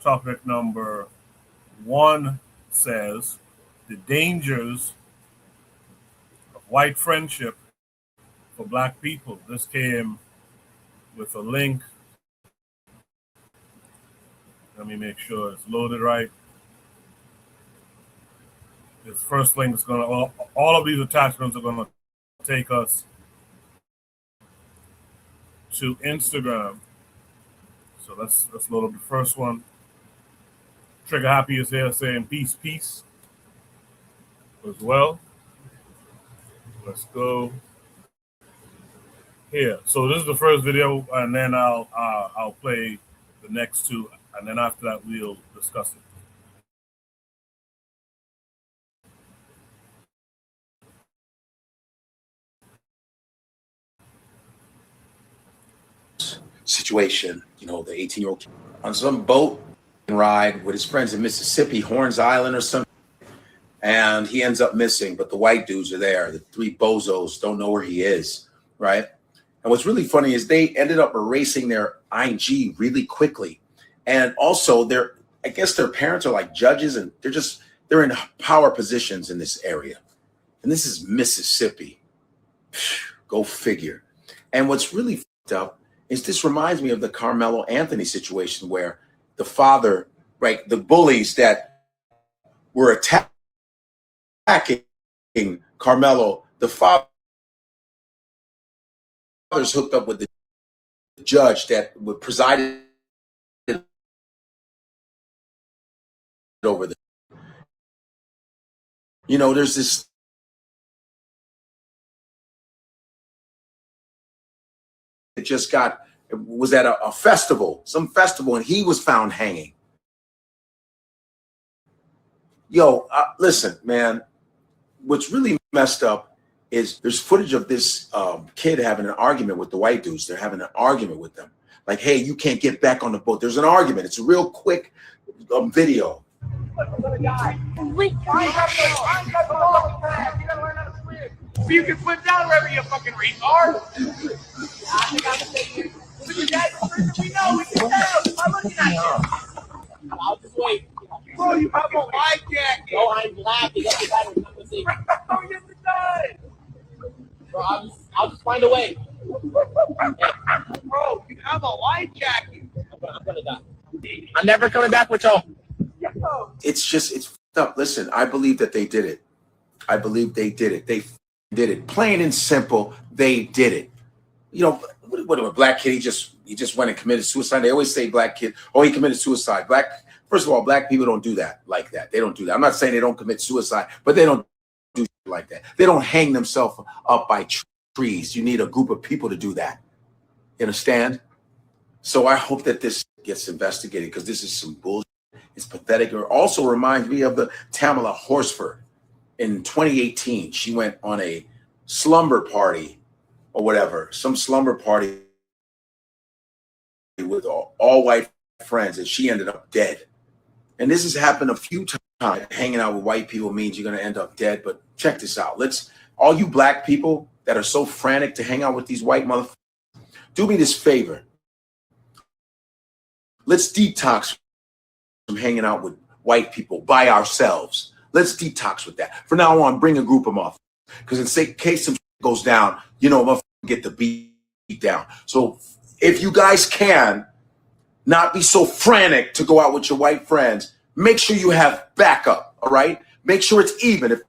Topic number one says the dangers of white friendship for black people. This came with a link. Let me make sure it's loaded right. This first link is going to, all of these attachments are going to take us to Instagram. So let's load up the first one. Trigger Happy is here saying peace, peace as well. Let's go here. So this is the first video, and then I'll play the next two, and then after that we'll discuss it. Situation, you know, the 18-year-old on some boat ride with his friends in Mississippi, Horns Island or something, and he ends up missing, but the white dudes are there. The three bozos don't know where he is, right? And what's really funny is they ended up erasing their IG really quickly. And also I guess their parents are like judges, and they're in power positions in this area. And this is Mississippi. Go figure. And what's really fucked up is this reminds me of the Carmelo Anthony situation where the father, right, the bullies that were attacking Carmelo, the father's hooked up with the judge that would preside over the, you know, there's this it just was at a festival, some festival, and he was found hanging. Yo, listen, man, what's really messed up is there's footage of this kid having an argument with the white dudes. They're having an argument with them. Like, hey, you can't get back on the boat. There's an argument. It's a real quick video. You can swim down wherever you fucking retard. We know, we can tell. I'm looking at you. I'll just wait. Bro, you have a life jacket. No, I'm black. It doesn't matter. Oh, yes, it does. Bro, I'll just find a way. Bro, you have a life jacket. I'm gonna die. I'm never coming back with y'all. It's fucked up. Listen, I believe that they did it. I believe they did it. They did it. Plain and simple, they did it. You know, what a black kid, he just went and committed suicide. They always say black kid, oh, he committed suicide. First of all, black people don't do that like that. They don't do that. I'm not saying they don't commit suicide, but they don't do like that. They don't hang themselves up by trees. You need a group of people to do that. You understand? So I hope that this gets investigated because this is some bullshit. It's pathetic. It also reminds me of the Tamala Horsford in 2018. She went on a slumber party or whatever, some slumber party with all white friends, and she ended up dead. And this has happened a few times. Hanging out with white people means you're going to end up dead. But check this out. All you black people that are so frantic to hang out with these white motherfuckers, do me this favor. Let's detox from hanging out with white people by ourselves. Let's detox with that. From now on, bring a group of motherfuckers. Because in case some goes down, you know, motherfuckers get the beat down. So if you guys can not be so frantic to go out with your white friends, make sure you have backup, all right? Make sure it's even. If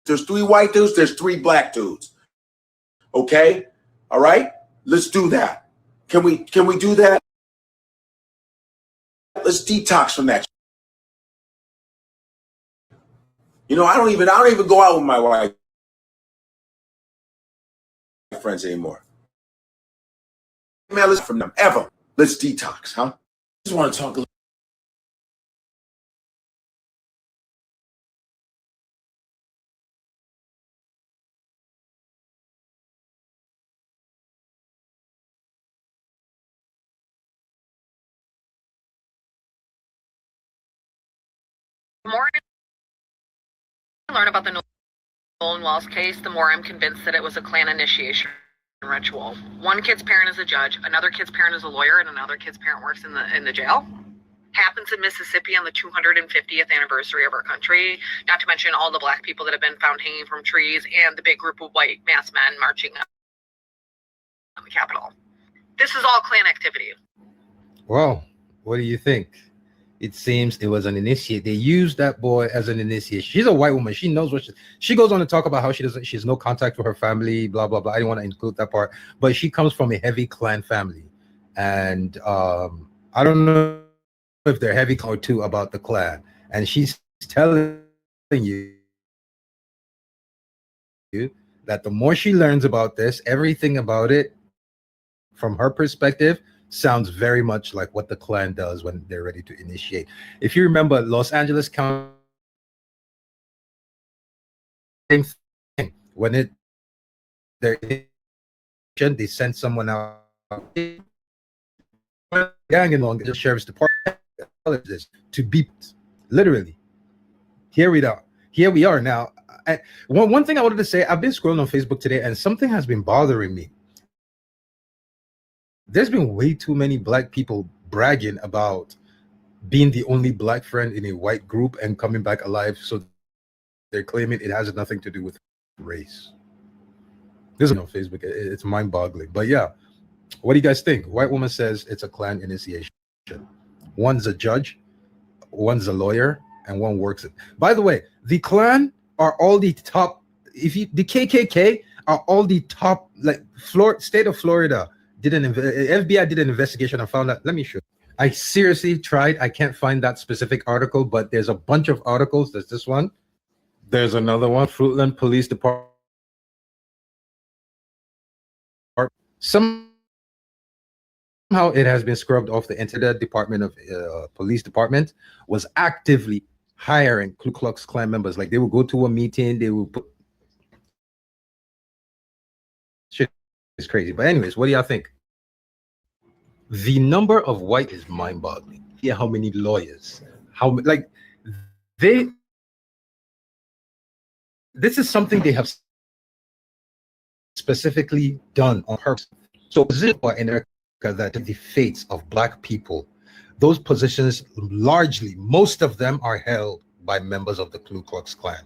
there's 3 white dudes, there's 3 black dudes. Okay? All right? Let's do that. Can we do that? Let's detox from that. You know, I don't even go out with my white friends anymore. Man, listen from them ever. Let's detox, huh? I just want to talk a little. more I learn about the Nolan Wells case, the more I'm convinced that it was a Klan initiation ritual. One kid's parent is a judge, another kid's parent is a lawyer, and another kid's parent works in the jail. Happens in Mississippi on the 250th anniversary of our country, not to mention all the black people that have been found hanging from trees and the big group of white masked men marching on the Capitol. This is all Klan activity. Well, what do you think? It seems it was an initiate. They used that boy as an initiate. She's a white woman. She knows what she goes on to talk about how she has no contact with her family, blah, blah, blah. I didn't want to include that part, but she comes from a heavy Klan family. And I don't know if they're heavy or two about the Klan. And she's telling you that the more she learns about this, everything about it, from her perspective, sounds very much like what the Klan does when they're ready to initiate. If you remember, Los Angeles County, same thing. When they send someone out, gang along the sheriff's department to beat, literally. Here we are now. And one thing I wanted to say, I've been scrolling on Facebook today, and something has been bothering me. There's been way too many black people bragging about being the only black friend in a white group and coming back alive. So they're claiming it has nothing to do with race. This is on Facebook. It's mind-boggling. But yeah, what do you guys think? White woman says it's a Klan initiation. One's a judge, one's a lawyer, and one works it. By the way, the Klan are all the top. The KKK are all the top. Like state of Florida. FBI did an investigation and found out. Let me show you. I seriously tried. I can't find that specific article, but there's a bunch of articles. There's this one. There's another one. Fruitland Police Department. Somehow it has been scrubbed off the internet. Department of Police Department was actively hiring Ku Klux Klan members. Like they would go to a meeting. They would put. Shit is crazy. But anyways, what do y'all think? The number of white is mind-boggling. Yeah, how many lawyers? This is something they have specifically done on purpose. So in America, that the fates of black people, those positions largely, most of them are held by members of the Ku Klux Klan.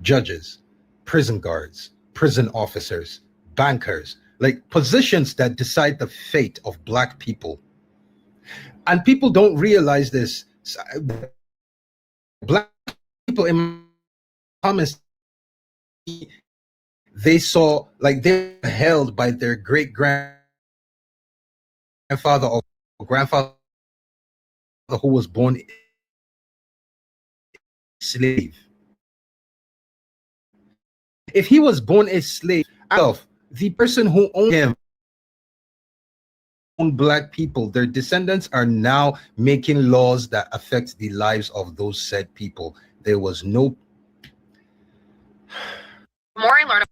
Judges, prison guards, prison officers, bankers, like positions that decide the fate of black people. And people don't realize this. Black people in comments, they saw, like they're held by their great grandfather or grandfather who was born slave. If he was born a slave, the person who owned him owned black people. Their descendants are now making laws that affect the lives of those said people. There was no. The more I learn.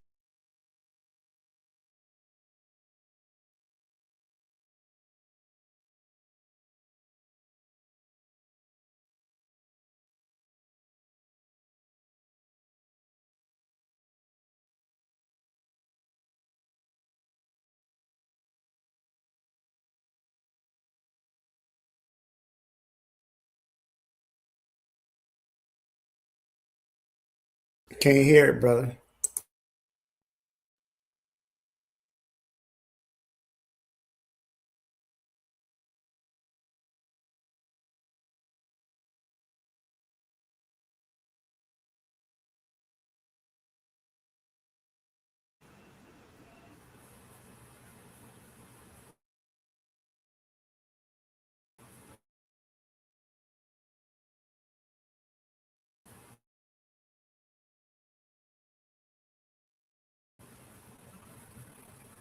Can't hear it, brother.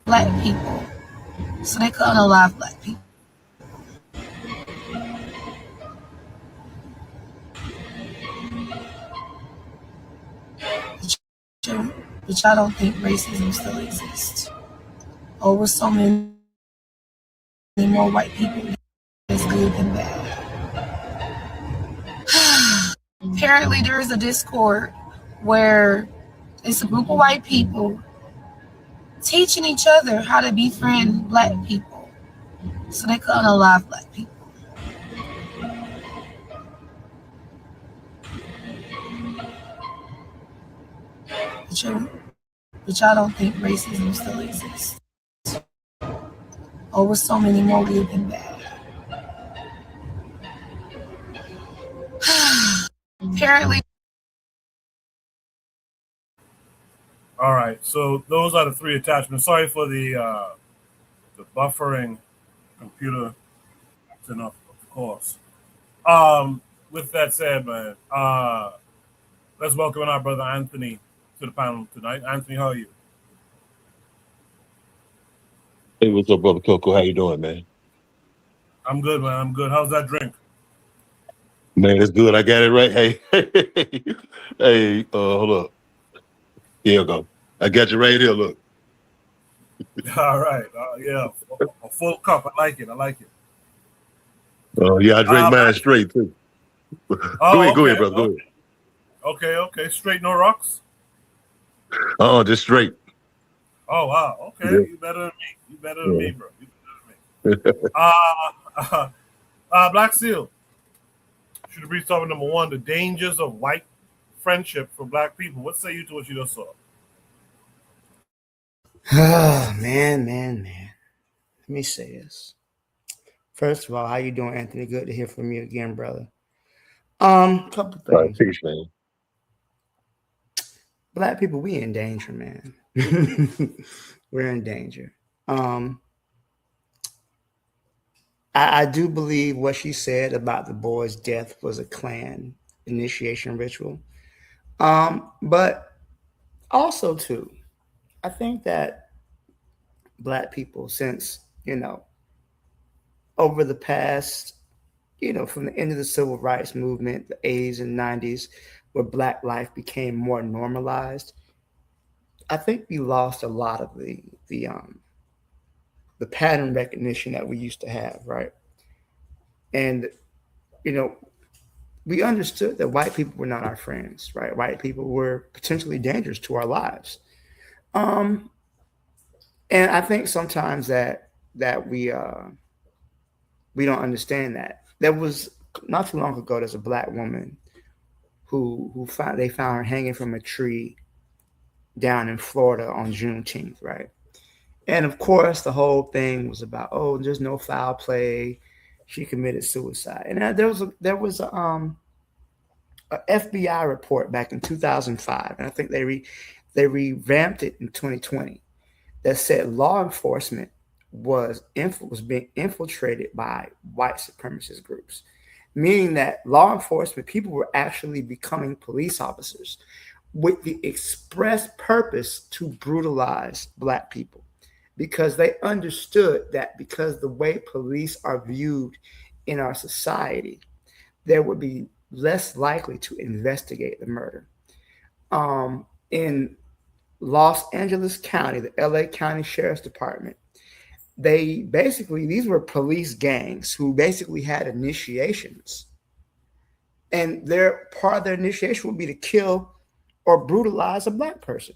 Black people, so they couldn't alive black people. But y'all don't think racism still exists. Over so many more white people, it's good than bad. Apparently, there is a Discord where it's a group of white people teaching each other how to befriend black people so they could unalive black people. But y'all don't think racism still exists. Oh, with so many more good than bad. Apparently, All right, so those are the three attachments. Sorry for the buffering computer. It's enough, of course. With that said, man, let's welcome our brother Anthony to the panel tonight. Anthony, how are you? Hey, what's up, brother Coco? How you doing, man? I'm good, man. I'm good. How's that drink? Man, it's good. I got it right. Hey, hey, hold up. Here you go. I got you right here. Look. All right. Yeah, a full cup. I like it. I like it. Yeah, I drink mine Black. straight too. Oh, Go ahead, okay. brother. Go ahead. Okay. Straight, no rocks. Just straight. Oh wow. Okay. Yeah. You better than me. You better than Yeah. me, bro. You better than me. Black Seal. Should be topic number one: the dangers of white friendship for black people. What say you to what you just saw? Oh, man. Let me say this. First of all, how you doing, Anthony? Good to hear from you again, brother. Couple All right, things. peace, man. Black people, we in danger, man. We're in danger. I do believe what she said about the boy's death was a Klan initiation ritual. But also too, I think that black people, since over the past, from the end of the civil rights movement, the 80s and 90s, where black life became more normalized, I think we lost a lot of the pattern recognition that we used to have, right? And you know, we understood that white people were not our friends, right? White people were potentially dangerous to our lives. Um, and I think sometimes that we don't understand that. There was not too long ago. There's a black woman they found her hanging from a tree down in Florida on Juneteenth, right? And of course, the whole thing was about, oh, there's no foul play. She committed suicide, and there was a FBI report back in 2005, and I think they revamped it in 2020 that said law enforcement was being infiltrated by white supremacist groups, meaning that law enforcement people were actually becoming police officers with the express purpose to brutalize black people because they understood that because the way police are viewed in our society, there would be less likely to investigate the murder. In Los Angeles County, the LA County Sheriff's Department, these were police gangs who basically had initiations. And their part of their initiation would be to kill or brutalize a black person.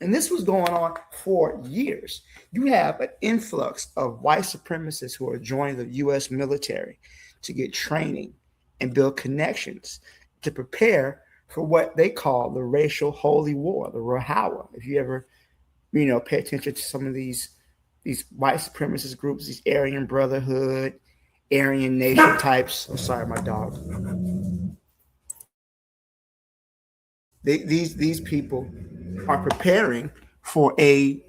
And this was going on for years. You have an influx of white supremacists who are joining the US military to get training and build connections to prepare for what they call the racial holy war, the Rahawa. If you ever, pay attention to some of these white supremacist groups, these Aryan Brotherhood, Aryan Nation types. I'm sorry, my dog. These people are preparing for a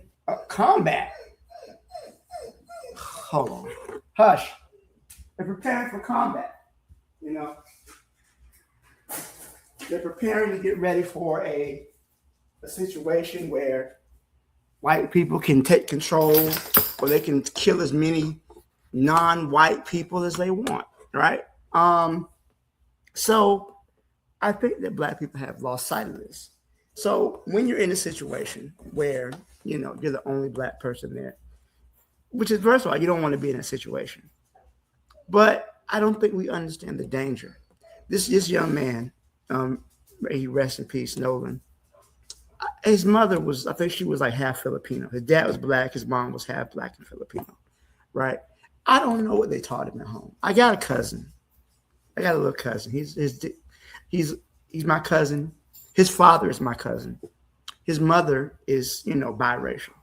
combat. Hold on. Hush. They're preparing for combat. They're preparing to get ready for a situation where white people can take control or they can kill as many non-white people as they want, right? So I think that black people have lost sight of this. So when you're in a situation where, you're the only black person there, which is, first of all, you don't want to be in a situation. But I don't think we understand the danger. This young man, he rest in peace, Nolan. his mother was, I think she was like half Filipino. His dad was black. His mom was half black and Filipino, right? I don't know what they taught him at home. I got a cousin. I got a little cousin. He's my cousin. His father is my cousin. His mother is, biracial.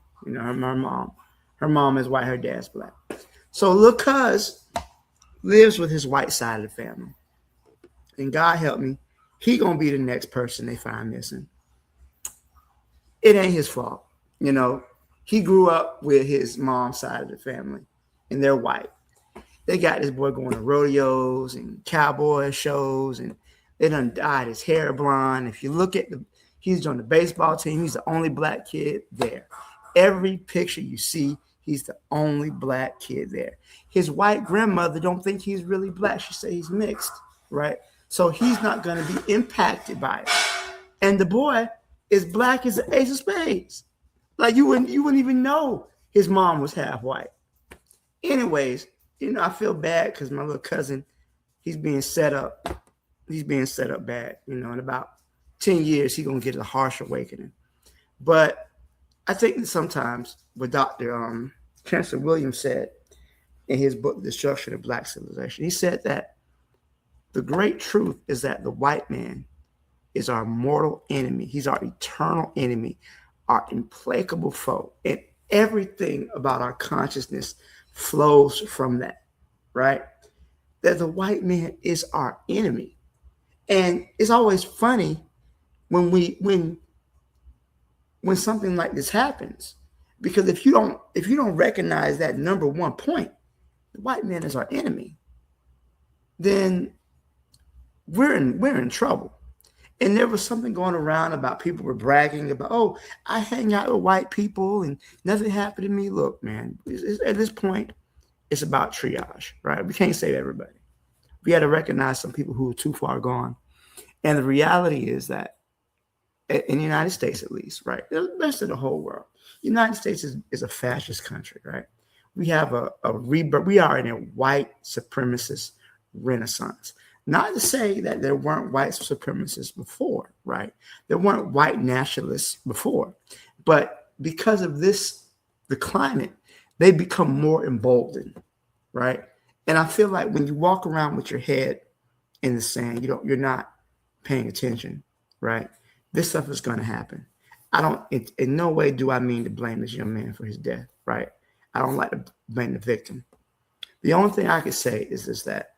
Her mom is white, her dad's black. So little cuz lives with his white side of the family. And God help me, he gonna be the next person they find missing. It ain't his fault. He grew up with his mom's side of the family, and they're white. They got this boy going to rodeos and cowboy shows, and they done dyed his hair blonde. If you look at he's on the baseball team. He's the only black kid there. Every picture you see, he's the only black kid there. His white grandmother don't think he's really black. She say he's mixed, right? So he's not going to be impacted by it. And the boy is black as the ace of spades. Like you wouldn't even know his mom was half white. Anyways, I feel bad because my little cousin, he's being set up. He's being set up bad. In about 10 years, he's gonna get a harsh awakening. But I think that sometimes what Dr. Chancellor Williams said in his book, The Destruction of Black Civilization, he said that the great truth is that the white man is our mortal enemy. He's our eternal enemy, our implacable foe. And everything about our consciousness flows from that, right? That the white man is our enemy. And it's always funny when something like this happens, because if you don't recognize that number one point, the white man is our enemy, then we're in trouble. And there was something going around about people were bragging about, oh, I hang out with white people and nothing happened to me. Look, man, at this point, it's about triage, right? We can't save everybody. We got to recognize some people who are too far gone. And the reality is that in the United States, at least, right, the rest of the whole world, the United States is a fascist country, right? We have a rebirth. We are in a white supremacist renaissance. Not to say that there weren't white supremacists before, right? There weren't white nationalists before. But because of the climate, they become more emboldened, right? And I feel like when you walk around with your head in the sand, you're not paying attention, right? This stuff is going to happen. In no way do I mean to blame this young man for his death, right? I don't like to blame the victim. The only thing I could say is that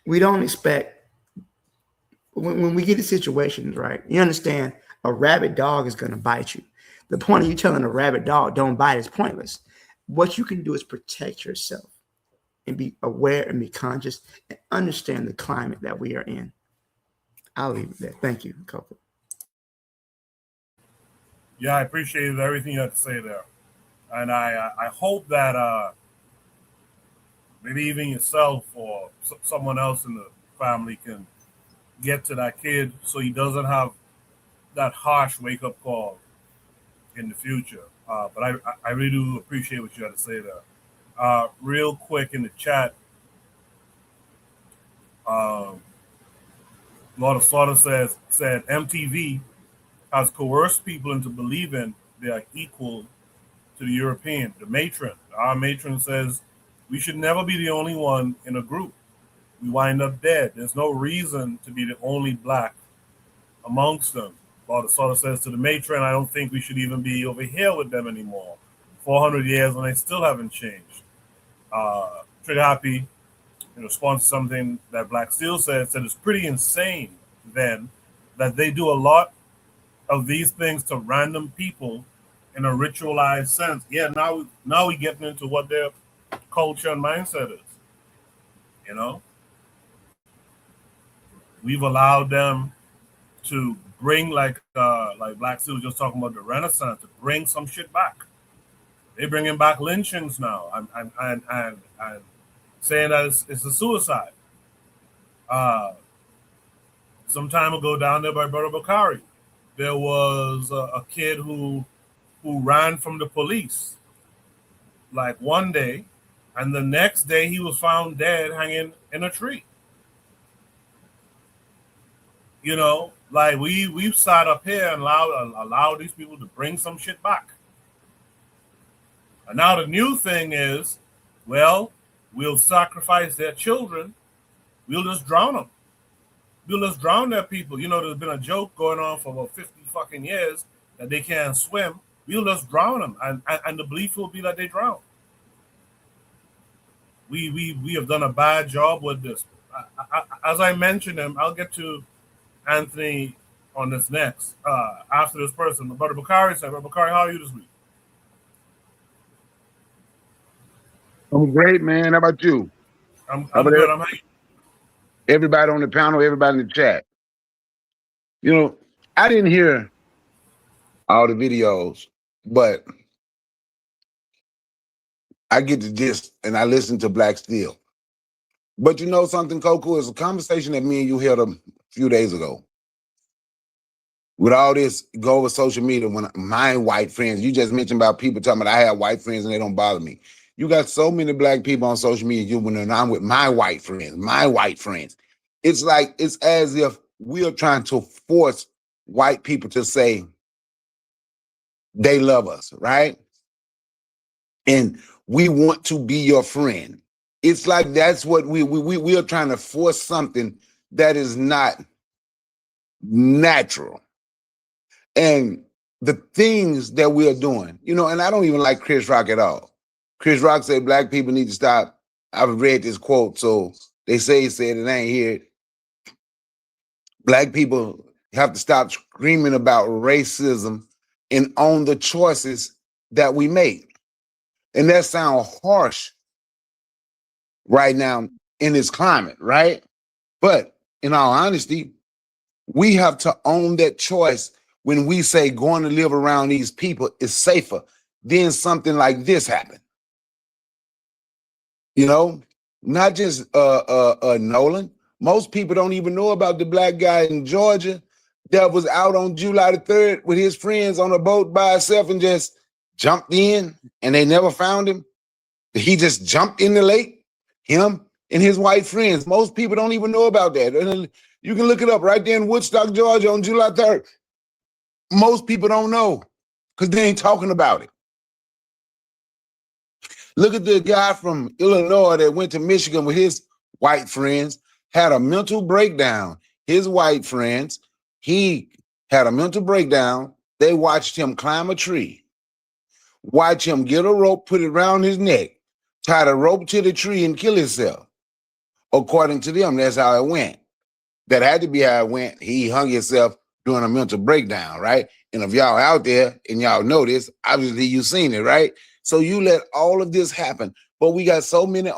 we don't expect, when we get to situations, right? You understand, a rabid dog is going to bite you. The point of you telling a rabid dog don't bite is pointless. What you can do is protect yourself and be aware and be conscious and understand the climate that we are in. I'll leave it there. Thank you, Coco. Yeah, I appreciated everything you had to say there. And I hope that maybe even yourself or someone else in the family can get to that kid so he doesn't have that harsh wake-up call in the future. But I really do appreciate what you had to say there. Real quick in the chat, Lord of Slaughter said MTV has coerced people into believing they are equal to the European. The matron, our matron says, we should never be the only one in a group. We wind up dead. There's no reason to be the only black amongst them. Lord of Slaughter says to the matron, I don't think we should even be over here with them anymore. 400 years and they still haven't changed. Trigger Happy, in response to something that Black Steel said it's pretty insane then that they do a lot of these things to random people in a ritualized sense. Yeah, now we getting into what their culture and mindset is. We've allowed them to bring, like Black Steel was just talking about the Renaissance, to bring some shit back. They're bringing back lynchings now and saying that it's a suicide. Some time ago down there by Brother Bakari, there was a kid who ran from the police like one day, and the next day he was found dead hanging in a tree. Like we've sat up here and allowed these people to bring some shit back. And now the new thing is, well, we'll sacrifice their children. We'll just drown them. We'll just drown their people. You know, there's been a joke going on for about 50 fucking years that they can't swim. We'll just drown them, and the belief will be that they drown. We have done a bad job with this. As I mentioned him, I'll get to Anthony on this next after this person. Brother Bakari said, Brother Bakari, how are you this week? I'm great, man. How about you? I'm good. I'm happy. Everybody on the panel, everybody in the chat. You know, I didn't hear all the videos, but I get the gist and I listen to Black Steel. But you know something, Coco, is a conversation that me and you held a few days ago. With all this go over social media, when my white friends, you just mentioned about people talking about I have white friends and they don't bother me. You got so many black people on social media, when I'm with my white friends. It's like, it's as if we are trying to force white people to say they love us, right? And we want to be your friend. It's like that's what we are trying to force something that is not natural. And the things that we are doing, you know, and I don't even like Chris Rock at all. Chris Rock said black people need to stop. I've read this quote, so they say he said it, I ain't hear it. Black people have to stop screaming about racism and own the choices that we make. And that sounds harsh right now in this climate, right? But in all honesty, we have to own that choice when we say going to live around these people is safer than something like this happen. You know, not just Nolan. Most people don't even know about the black guy in Georgia that was out on July the 3rd with his friends on a boat by himself and just jumped in and they never found him. He just jumped in the lake, him and his white friends. Most people don't even know about that. And you can look it up right there in Woodstock, Georgia on July 3rd. Most people don't know because they ain't talking about it. Look at the guy from Illinois that went to Michigan with his white friends, had a mental breakdown. His white friends, he had a mental breakdown. They watched him climb a tree, watch him get a rope, put it around his neck, tie the rope to the tree and kill himself. According to them, that's how it went. That had to be how it went. He hung himself during a mental breakdown, right? And if y'all out there and y'all know this, obviously you've seen it, right? So you let all of this happen. But we got so many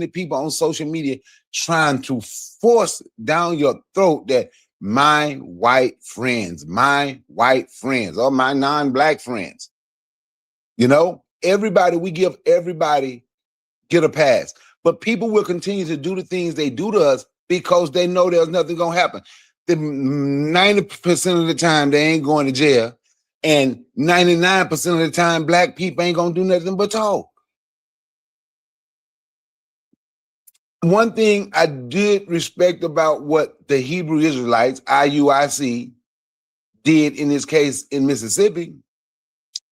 people on social media trying to force down your throat that my white friends, or my non-black friends, you know, we give everybody get a pass. But people will continue to do the things they do to us because they know there's nothing going to happen. 90% of the time, they ain't going to jail. And 99% of the time, black people ain't going to do nothing but talk. One thing I did respect about what the Hebrew Israelites, IUIC, did in this case in Mississippi,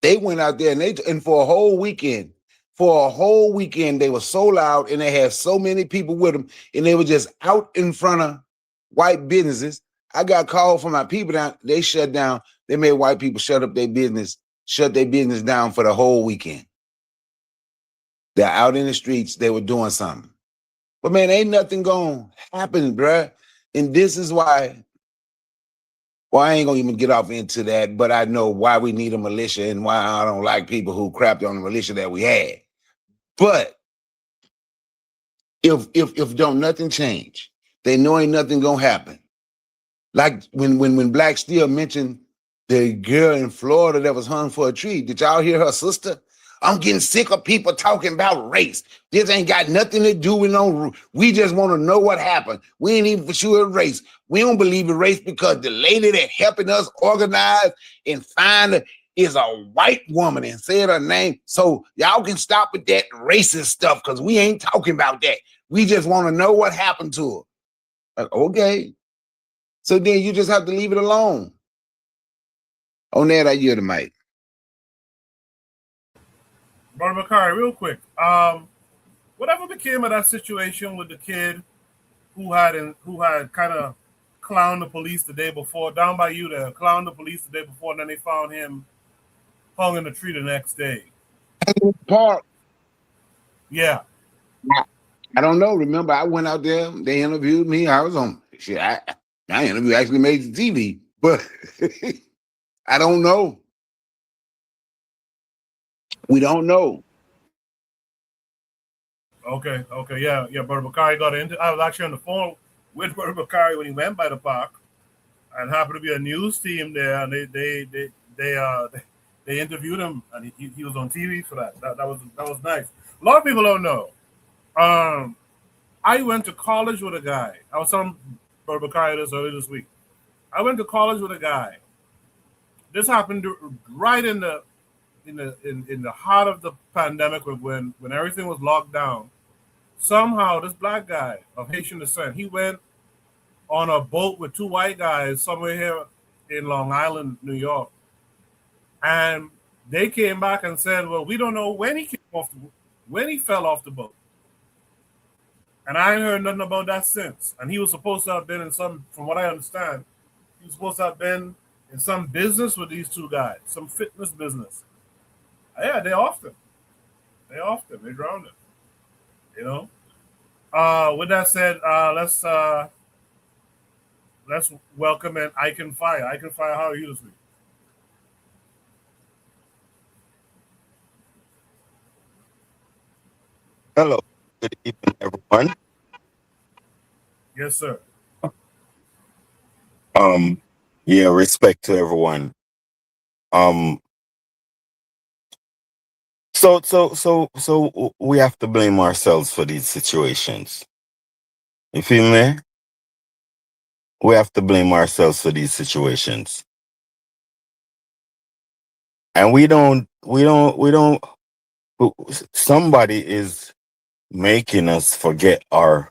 they went out there and for a whole weekend, they were so loud and they had so many people with them and they were just out in front of white businesses. I got called from my people down. They shut down. They made white people shut their business down for the whole weekend. They're out in the streets. They were doing something. But man, ain't nothing gonna happen, bruh. And this is why, well, I ain't gonna even get off into that, but I know why we need a militia and why I don't like people who crapped on the militia that we had. But if don't nothing change, they know ain't nothing gonna happen. Like when Black Steel mentioned the girl in Florida that was hung for a tree. Did y'all hear her sister? I'm getting sick of people talking about race. This ain't got nothing to do with no. We just want to know what happened. We ain't even for sure race. We don't believe in race because the lady that helping us organize and find her is a white woman and said her name. So y'all can stop with that racist stuff because we ain't talking about that. We just want to know what happened to her. Like, okay. So then you just have to leave it alone. On that, I yield the mic. Brother Bakari, real quick. Whatever became of that situation with the kid who had kind of clowned the police the day before, down by you there, clowned the police the day before, and then they found him hung in the tree the next day. Park. Yeah. I don't know. Remember, I went out there. They interviewed me. I was on shit. I interview actually made the TV, but I don't know. We don't know. Okay. Yeah. Brother Bakari got into. I was actually on the phone with Brother Bakari when he went by the park, and happened to be a news team there, and they interviewed him, and he was on TV for that. That was nice. A lot of people don't know. Um, I went to college with a guy. I was telling Brother Bakari this earlier this week. I went to college with a guy. This happened right in the heart of the pandemic, when everything was locked down. Somehow, this black guy of Haitian descent, he went on a boat with two white guys somewhere here in Long Island, New York, and they came back and said, "Well, we don't know when he fell off the boat." And I ain't heard nothing about that since. And he was supposed to have been in some, from what I understand, he was supposed to have been in some business with these two guys, some fitness business. Yeah, they off him. They drowned him. You know. With that said, let's welcome in Icon Fire. Icon Fire, how are you this week? Hello, good evening, everyone. Yes, sir. Um, yeah, respect to everyone. Um, so we have to blame ourselves for these situations. You feel me? We have to blame ourselves for these situations, and we don't. Somebody is making us forget our.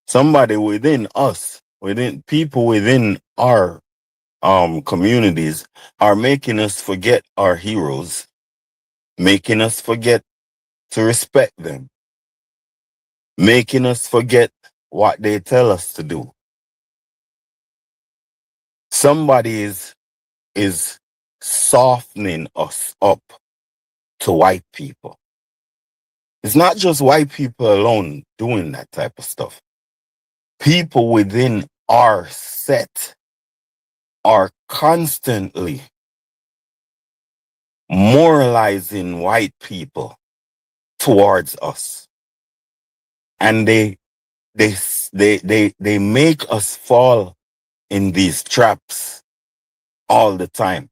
Somebody within us, within people within our communities, are making us forget our heroes, making us forget to respect them, making us forget what they tell us to do. Somebody is softening us up to white people. It's not just white people alone doing that type of stuff. People within our set are constantly moralizing white people towards us, and they make us fall in these traps all the time.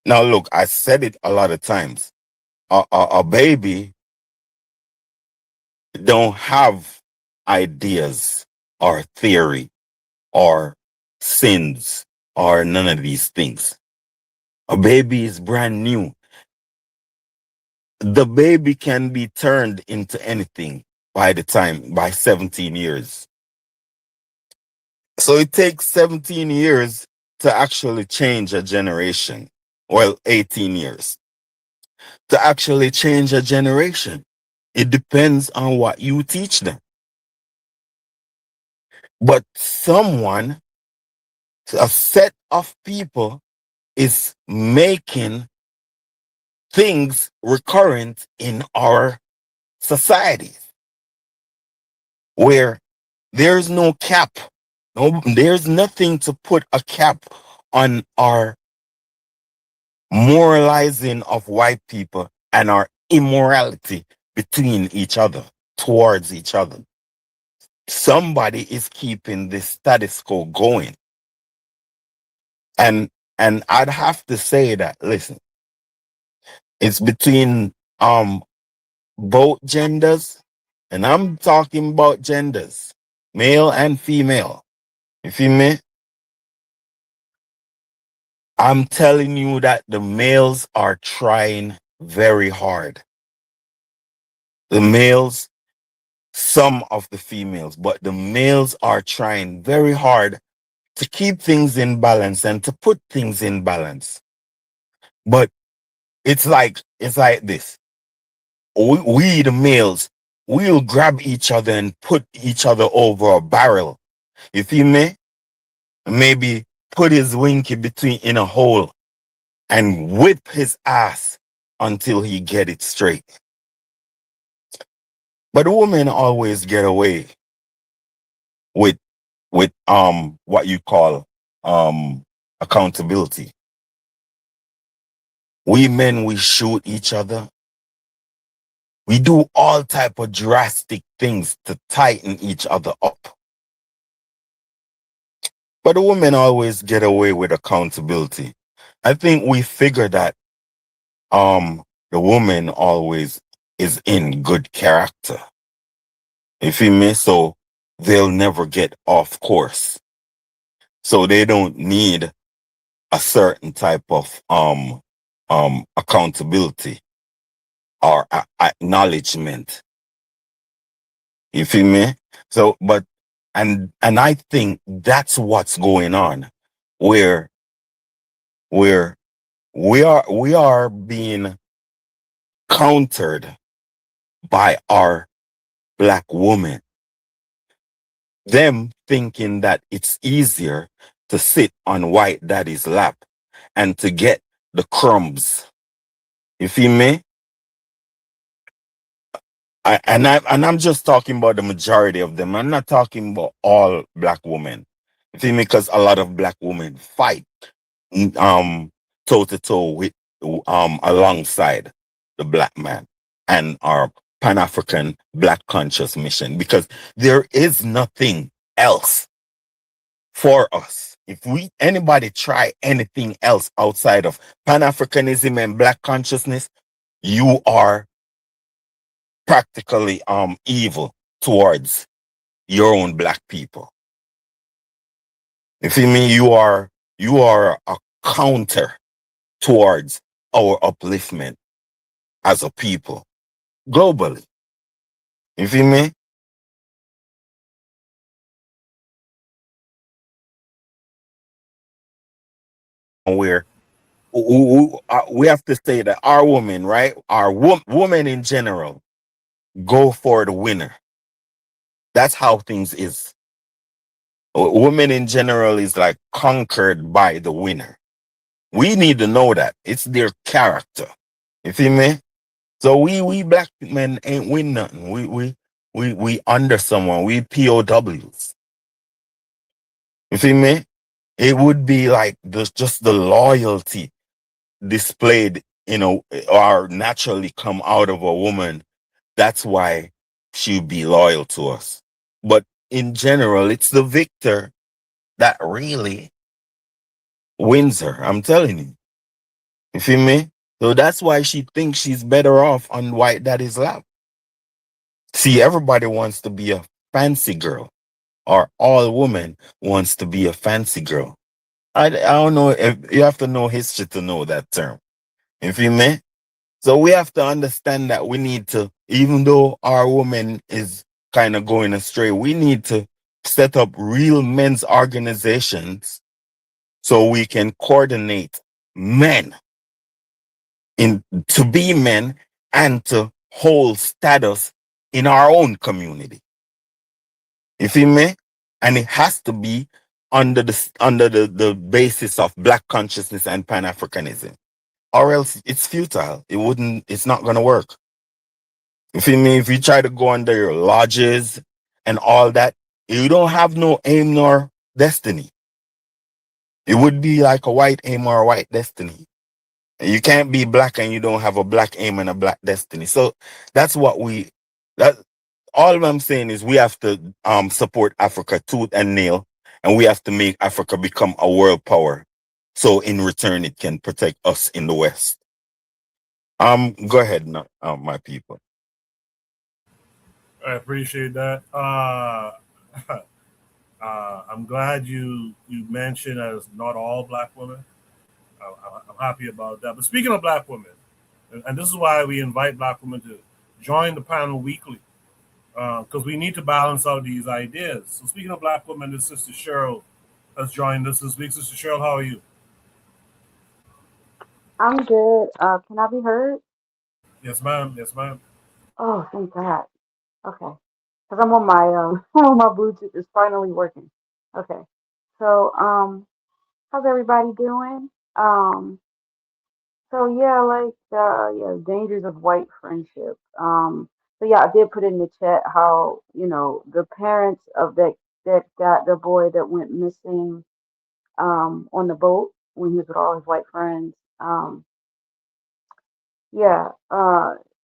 Now, look, I said it a lot of times. A baby don't have ideas or theory or sins or none of these things. A baby is brand new. The baby can be turned into anything by 17 years. So it takes 17 years to actually change a generation. Well, 18 years to actually change a generation. It depends on what you teach them. But a set of people, is making things recurrent in our societies where there's no cap. No, there's nothing to put a cap on our moralizing of white people and our immorality between each other, towards each other. Somebody is keeping this status quo going. And I'd have to say that, listen, it's between both genders, and I'm talking about genders, male and female. You feel me? I'm telling you that the males are trying very hard. The males, some of the females, but the males are trying very hard to keep things in balance and to put things in balance. But it's like this. We the males, we'll grab each other and put each other over a barrel. You feel me? Maybe put his winky between in a hole and whip his ass until he get it straight. But women always get away with what you call accountability. We men, we shoot each other. We do all type of drastic things to tighten each other up. But the women always get away with accountability. I think we figure that the woman always is in good character. You feel me? So they'll never get off course. So they don't need a certain type of accountability or acknowledgement. You feel me? So, but and I think that's what's going on, where we are being countered by our black woman. Them thinking that it's easier to sit on white daddy's lap and to get the crumbs. You feel me? I'm just talking about the majority of them. I'm not talking about all black women. You feel me? Because a lot of black women fight toe to toe with alongside the black man and our Pan-African Black Conscious mission, because there is nothing else for us. If anybody try anything else outside of Pan-Africanism and Black consciousness, you are practically evil towards your own black people. You feel me? You are a counter towards our upliftment as a people globally. You feel me? Where we have to say that our women, right? Our women in general go for the winner. That's how things is. Women in general is like conquered by the winner. We need to know that. It's their character. You feel me? So we black men ain't win nothing. We under someone. We POWs. You feel me? It would be like just the loyalty displayed, or naturally come out of a woman. That's why she'd be loyal to us. But in general, it's the victor that really wins her. I'm telling you. You feel me? So that's why she thinks she's better off on white daddy's lap. See, everybody wants to be a fancy girl, or all women wants to be a fancy girl. I don't know if you have to know history to know that term. You feel me? So we have to understand that we need to, even though our woman is kind of going astray, we need to set up real men's organizations so we can coordinate men to be men and to hold status in our own community. You feel me? And it has to be under the basis of Black consciousness and Pan-Africanism, or else it's futile. It's not gonna work. You feel me? If you try to go under your lodges and all that, you don't have no aim nor destiny. It would be like a white aim or a white destiny. You can't be black and you don't have a black aim and a black destiny. So that's what all I'm saying is we have to support Africa tooth and nail, and we have to make Africa become a world power. So in return, it can protect us in the West. Go ahead, my people. I appreciate that. I'm glad you mentioned as not all black women. I'm happy about that. But speaking of black women, and this is why we invite black women to join the panel weekly, because we need to balance out these ideas. So speaking of black women, this Sister Cheryl has joined us this week. Sister Cheryl, how are you? I'm good. Can I be heard? Yes, ma'am. Yes, ma'am. Oh, thank God. Okay. Because I'm on my on my Bluetooth is finally working. Okay. So how's everybody doing? So yeah, like yeah, dangers of white friendship. So yeah, I did put in the chat how, the parents of that got the boy that went missing on the boat when he was with all his white friends. Yeah,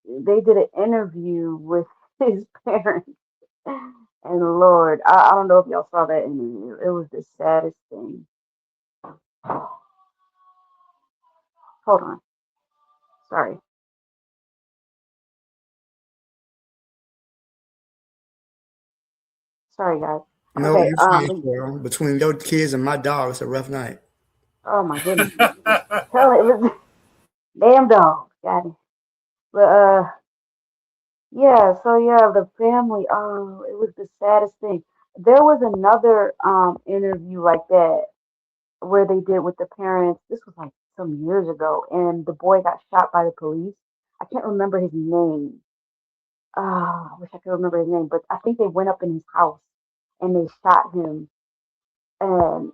they did an interview with his parents, and Lord, I don't know if y'all saw that interview. It was the saddest thing. Hold on, sorry, sorry guys. No, Okay, you're fine, girl. Between your kids and my dog, it's a rough night. oh my goodness, tell it was damn dog, got it. But yeah, so yeah, the family. Oh, it was the saddest thing. There was another interview like that where they did with the parents. This was like some years ago, and the boy got shot by the police. I can't remember his name. I wish I could remember his name, but I think they went up in his house and they shot him. And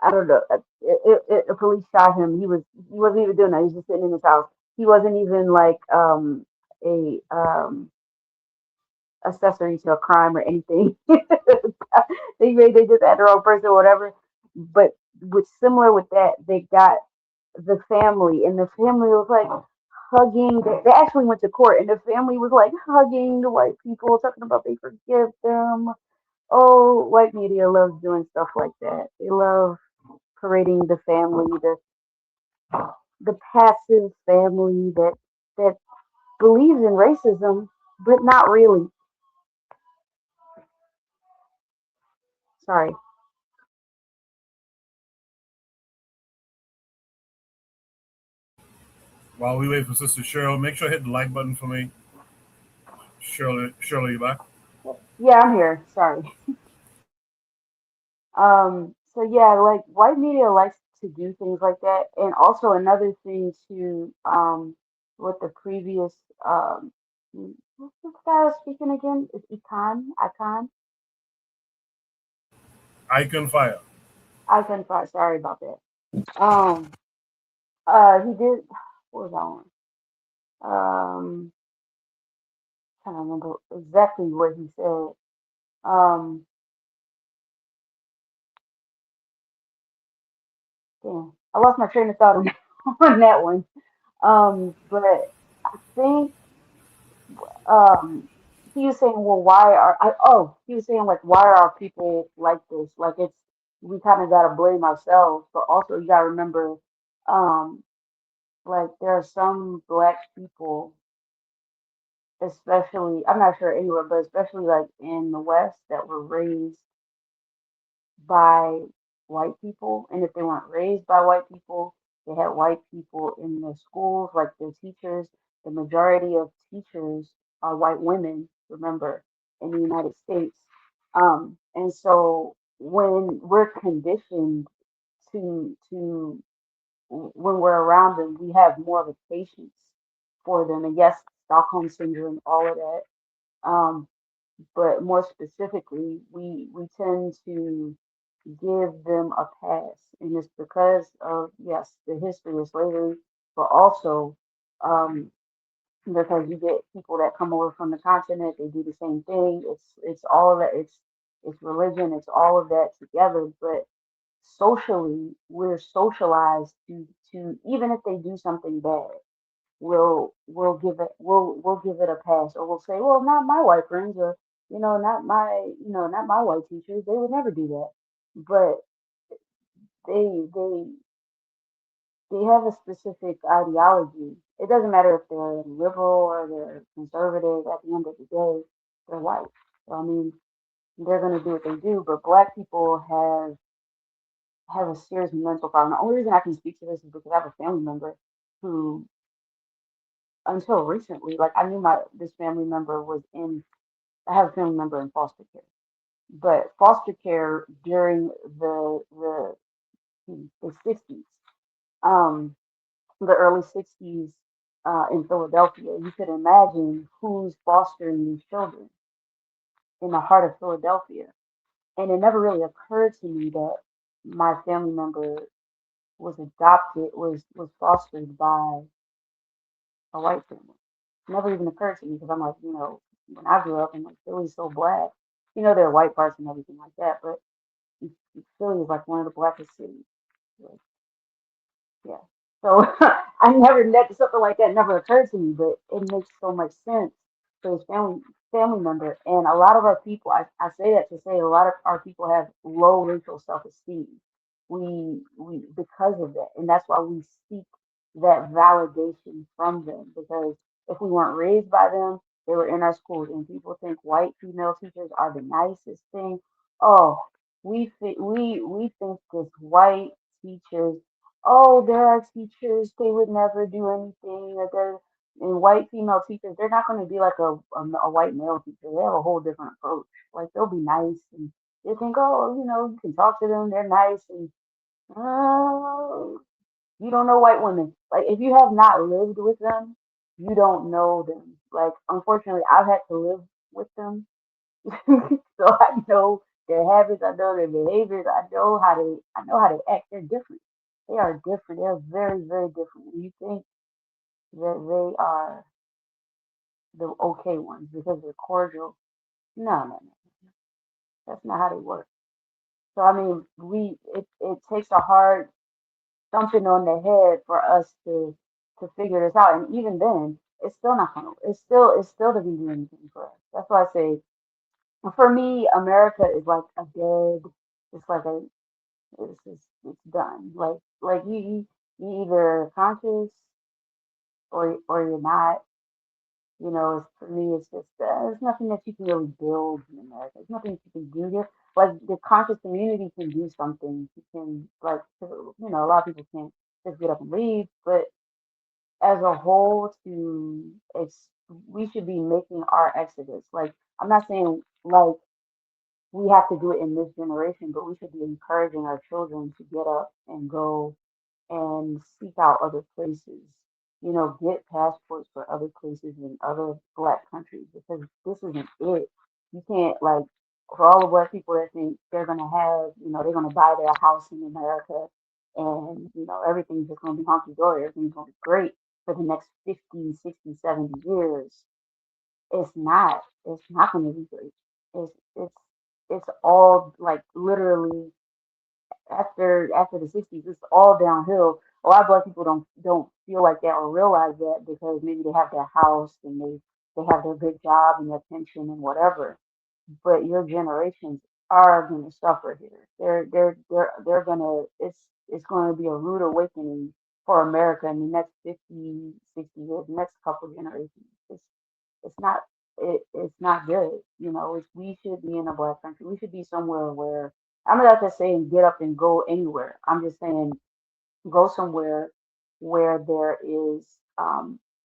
I don't know, the police shot him. He wasn't even doing that. He was just sitting in his house. He wasn't even like a accessory to a crime or anything. They just had their own person or whatever. But with similar with that, they got the family, and the family was like hugging. They actually went to court, and the family was like hugging the white people, talking about they forgive them. Oh, white media loves doing stuff like that. They love parading the family, the passive family that believes in racism, but not really. Sorry. While we wait for Sister Cheryl, make sure to hit the like button for me. Shirley, you back? Yeah, I'm here. Sorry. So yeah, like white media likes to do things like that. And also another thing too, with the previous what's this guy I was speaking again? Is Icon Fire. Icon Fire, sorry about that. Um he did what was that one? Trying to remember exactly what he said. Um damn, I lost my train of thought on, on that one. But I think um he was saying, well, he was saying like why are people like this? Like it's we kind of gotta blame ourselves, but also you gotta remember, um, like there are some black people, especially I'm not sure anywhere, but especially like in the West that were raised by white people, and if they weren't raised by white people, they had white people in their schools, like their teachers. The majority of teachers are white women, remember, in the United States. And so when we're conditioned to when we're around them, we have more of a patience for them. And yes, Stockholm syndrome, all of that. Um, but more specifically, we tend to give them a pass, and it's because of yes, the history of slavery, but also um, because you get people that come over from the continent, they do the same thing. It's all of that. It's religion. It's all of that together. But socially, we're socialized to even if they do something bad, we'll give it a pass, or we'll say, well, not my white friends, or not my white teachers. They would never do that. But they they have a specific ideology. It doesn't matter if they're liberal or they're conservative. At the end of the day, they're white. So I mean, they're gonna do what they do. But black people have a serious mental problem. The only reason I can speak to this is because I have a family member who, until recently, like I knew my this family member was in. I have a family member in foster care, But foster care during the 60s, um, the early 60s in Philadelphia, you could imagine who's fostering these children in the heart of Philadelphia. And it never really occurred to me that my family member was fostered by a white family. Never even occurred to me because I'm like, when I grew up and like Philly's so black, there are white parts and everything like that, but Philly is like one of the blackest cities. Like, yeah. So I never met something like that never occurred to me, but it makes so much sense for his family member. And a lot of our people, I say that to say a lot of our people have low racial self esteem. We because of that. And that's why we seek that validation from them. Because if we weren't raised by them, they were in our schools and people think white female teachers are the nicest thing. Oh, we think this white teachers. Oh, there are teachers, they would never do anything. Or and white female teachers, they're not going to be like a white male teacher. They have a whole different approach. Like they'll be nice and they think, oh, you can talk to them. They're nice and uh, you don't know white women. Like if you have not lived with them, you don't know them. Like unfortunately, I've had to live with them, so I know their habits, I know their behaviors, I know how they act. They're different. They are different. They're very, very different. And you think that they are the okay ones because they're cordial. No, no, no. That's not how they work. So I mean, it takes a hard thumping on the head for us to figure this out. And even then, it's still not gonna. It's still doesn't do anything for us. That's why I say, for me, America is like a dead. It's like a it's done. Like you either conscious or you're not. For me, it's just there's nothing that you can really build in America. There's nothing that you can do here. Like the conscious community can do something. You can a lot of people can't just get up and leave, but as a whole, we should be making our exodus. Like I'm not saying like we have to do it in this generation, but we should be encouraging our children to get up and go and seek out other places. Get passports for other places in other black countries because this isn't it. You can't for all the black people that think they're gonna have, they're gonna buy their house in America and everything's just gonna be honky dory, everything's gonna be great for the next 50, 60, 70 years. It's not. It's not gonna be great. It's it's all like literally after the 60s, it's all downhill. A lot of black people don't feel like that or realize that because maybe they have their house and they have their good job and their pension and whatever. But your generations are going to suffer here. They're gonna it's going to be a rude awakening for America in the next 50, 60 years, the next couple generations. It's not it's not good. We should be in a black country. We should be somewhere where I'm not just saying get up and go anywhere. I'm just saying go somewhere where there is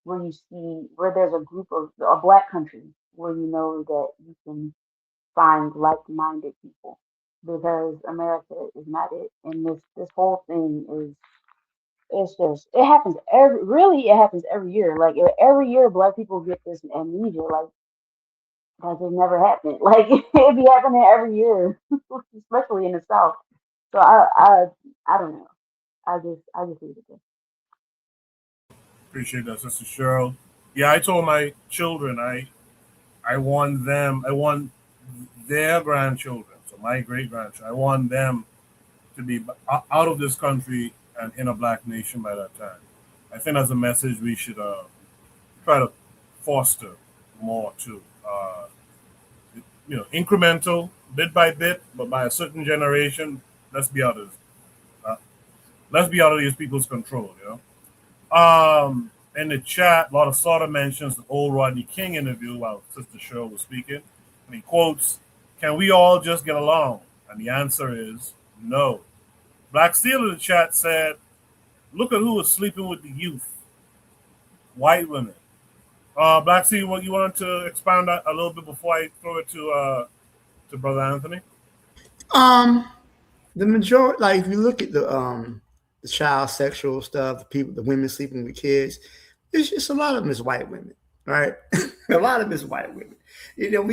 where you see where there's a group of a black country where you know that you can find like-minded people because America is not it, and this whole thing is it's just it happens every year. Like every year, black people get this amnesia, like it never happened. Like it be happening every year, especially in the South. So I don't know. I just leave it there. Appreciate that, Sister Cheryl. Yeah, I told my children I want them, I want their grandchildren, so my great grandchildren, I want them to be out of this country and in a black nation by that time. I think that's a message we should try to foster more too. Incremental, bit by bit, but by a certain generation, let's be out of uh, let's be out of these people's control. In the chat, a lot of Sauter mentions the old Rodney King interview while Sister Cheryl was speaking. And he quotes, "Can we all just get along?" And the answer is no. Black Steel in the chat said, "Look at who was sleeping with the youth, white women." Black Steel, what you wanted to expound a little bit before I throw it to to Brother Anthony? Um, the majority, like if you look at the child sexual stuff, the women sleeping with kids, it's just a lot of them is white women, right? A lot of them is white women. You know,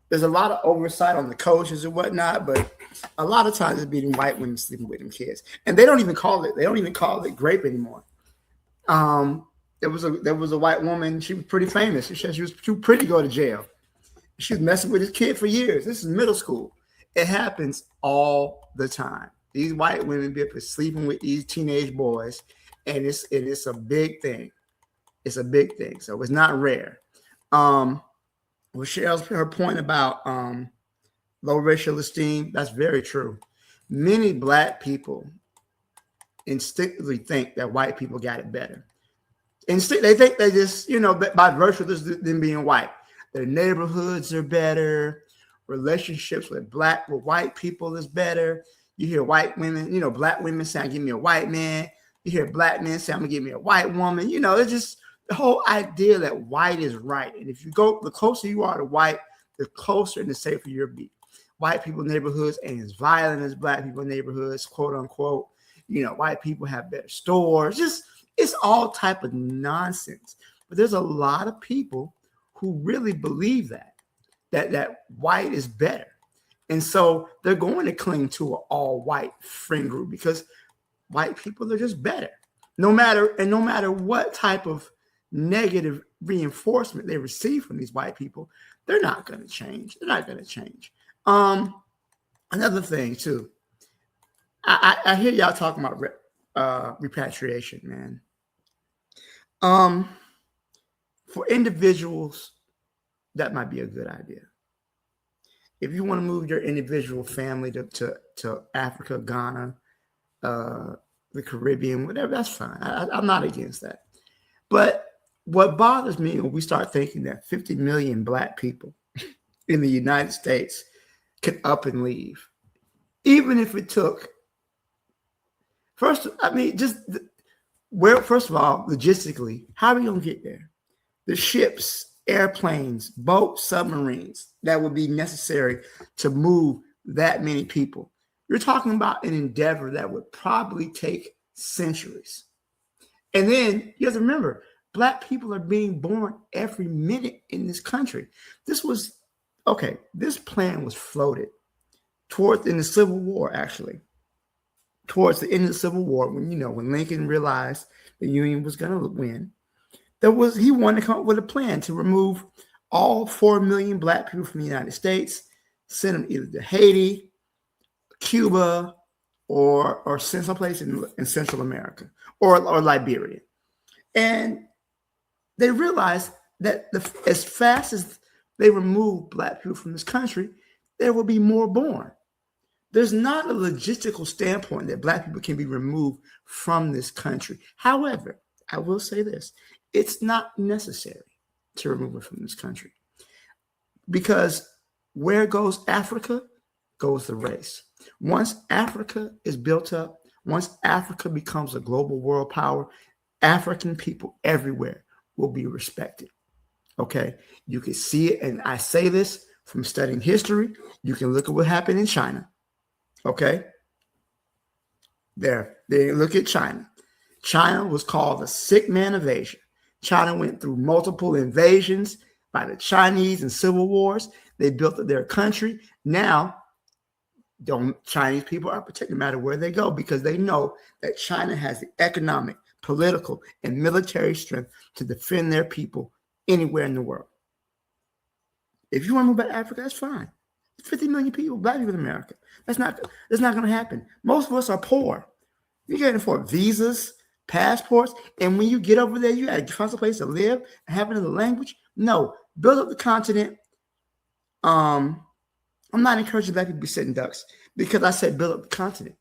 there's a lot of oversight on the coaches and whatnot, but a lot of times it's being white women sleeping with them kids, and they don't even call it grape anymore. Um, there was a white woman. She was pretty famous. She said she was too pretty to go to jail. She was messing with this kid for years. This is middle school. It happens all the time. These white women be up there sleeping with these teenage boys, and it's a big thing. It's a big thing. So it's not rare. Michelle's her point about low racial esteem, that's very true. Many black people instinctively think that white people got it better. Instead, they think they just, by virtue of them being white, their neighborhoods are better, relationships with white people is better. You hear white women, black women saying, give me a white man. You hear black men saying, I'm gonna give me a white woman. It's just the whole idea that white is right. And if you go, the closer you are to white, the closer and the safer you'll be. White people neighborhoods ain't as violent as black people neighborhoods, quote unquote. White people have better stores. It's all type of nonsense. But there's a lot of people who really believe that white is better. And so they're going to cling to an all-white friend group because white people are just better. No matter what type of negative reinforcement they receive from these white people, they're not going to change. They're not going to change. Another thing too, I hear y'all talking about repatriation, man. For individuals, that might be a good idea. If you want to move your individual family to Africa, Ghana, the Caribbean, whatever, that's fine. I'm not against that. But what bothers me when we start thinking that 50 million black people in the United States can up and leave, even if it took, first of all, logistically, how are we going to get there? The ships, airplanes, boats, submarines that would be necessary to move that many people. You're talking about an endeavor that would probably take centuries. And then you have to remember, black people are being born every minute in this country. This plan was floated in the Civil War, actually. Towards the end of the Civil War, when Lincoln realized the Union was going to win, he wanted to come up with a plan to remove all 4 million black people from the United States, send them either to Haiti, Cuba, or send someplace in Central America or Liberia. And they realized that as fast as they remove black people from this country, there will be more born. There's not a logistical standpoint that black people can be removed from this country. However, I will say this, it's not necessary to remove it from this country because where goes Africa, goes the race. Once Africa is built up, once Africa becomes a global world power, African people everywhere will be respected. Okay, you can see it, and I say this from studying history. You can look at what happened in China. Okay, they look at China. China was called the sick man of Asia. China went through multiple invasions by the Chinese and civil wars. They built their country. Now, Chinese people are protected no matter where they go because they know that China has the economic, political, and military strength to defend their people anywhere in the world. If you want to move back to Africa, that's fine. 50 million people, black people in America. That's not going to happen. Most of us are poor. You can't afford visas, passports, and when you get over there, you got to find a place to live and have another language. No, build up the continent. I'm not encouraging black people to be sitting ducks because I said build up the continent.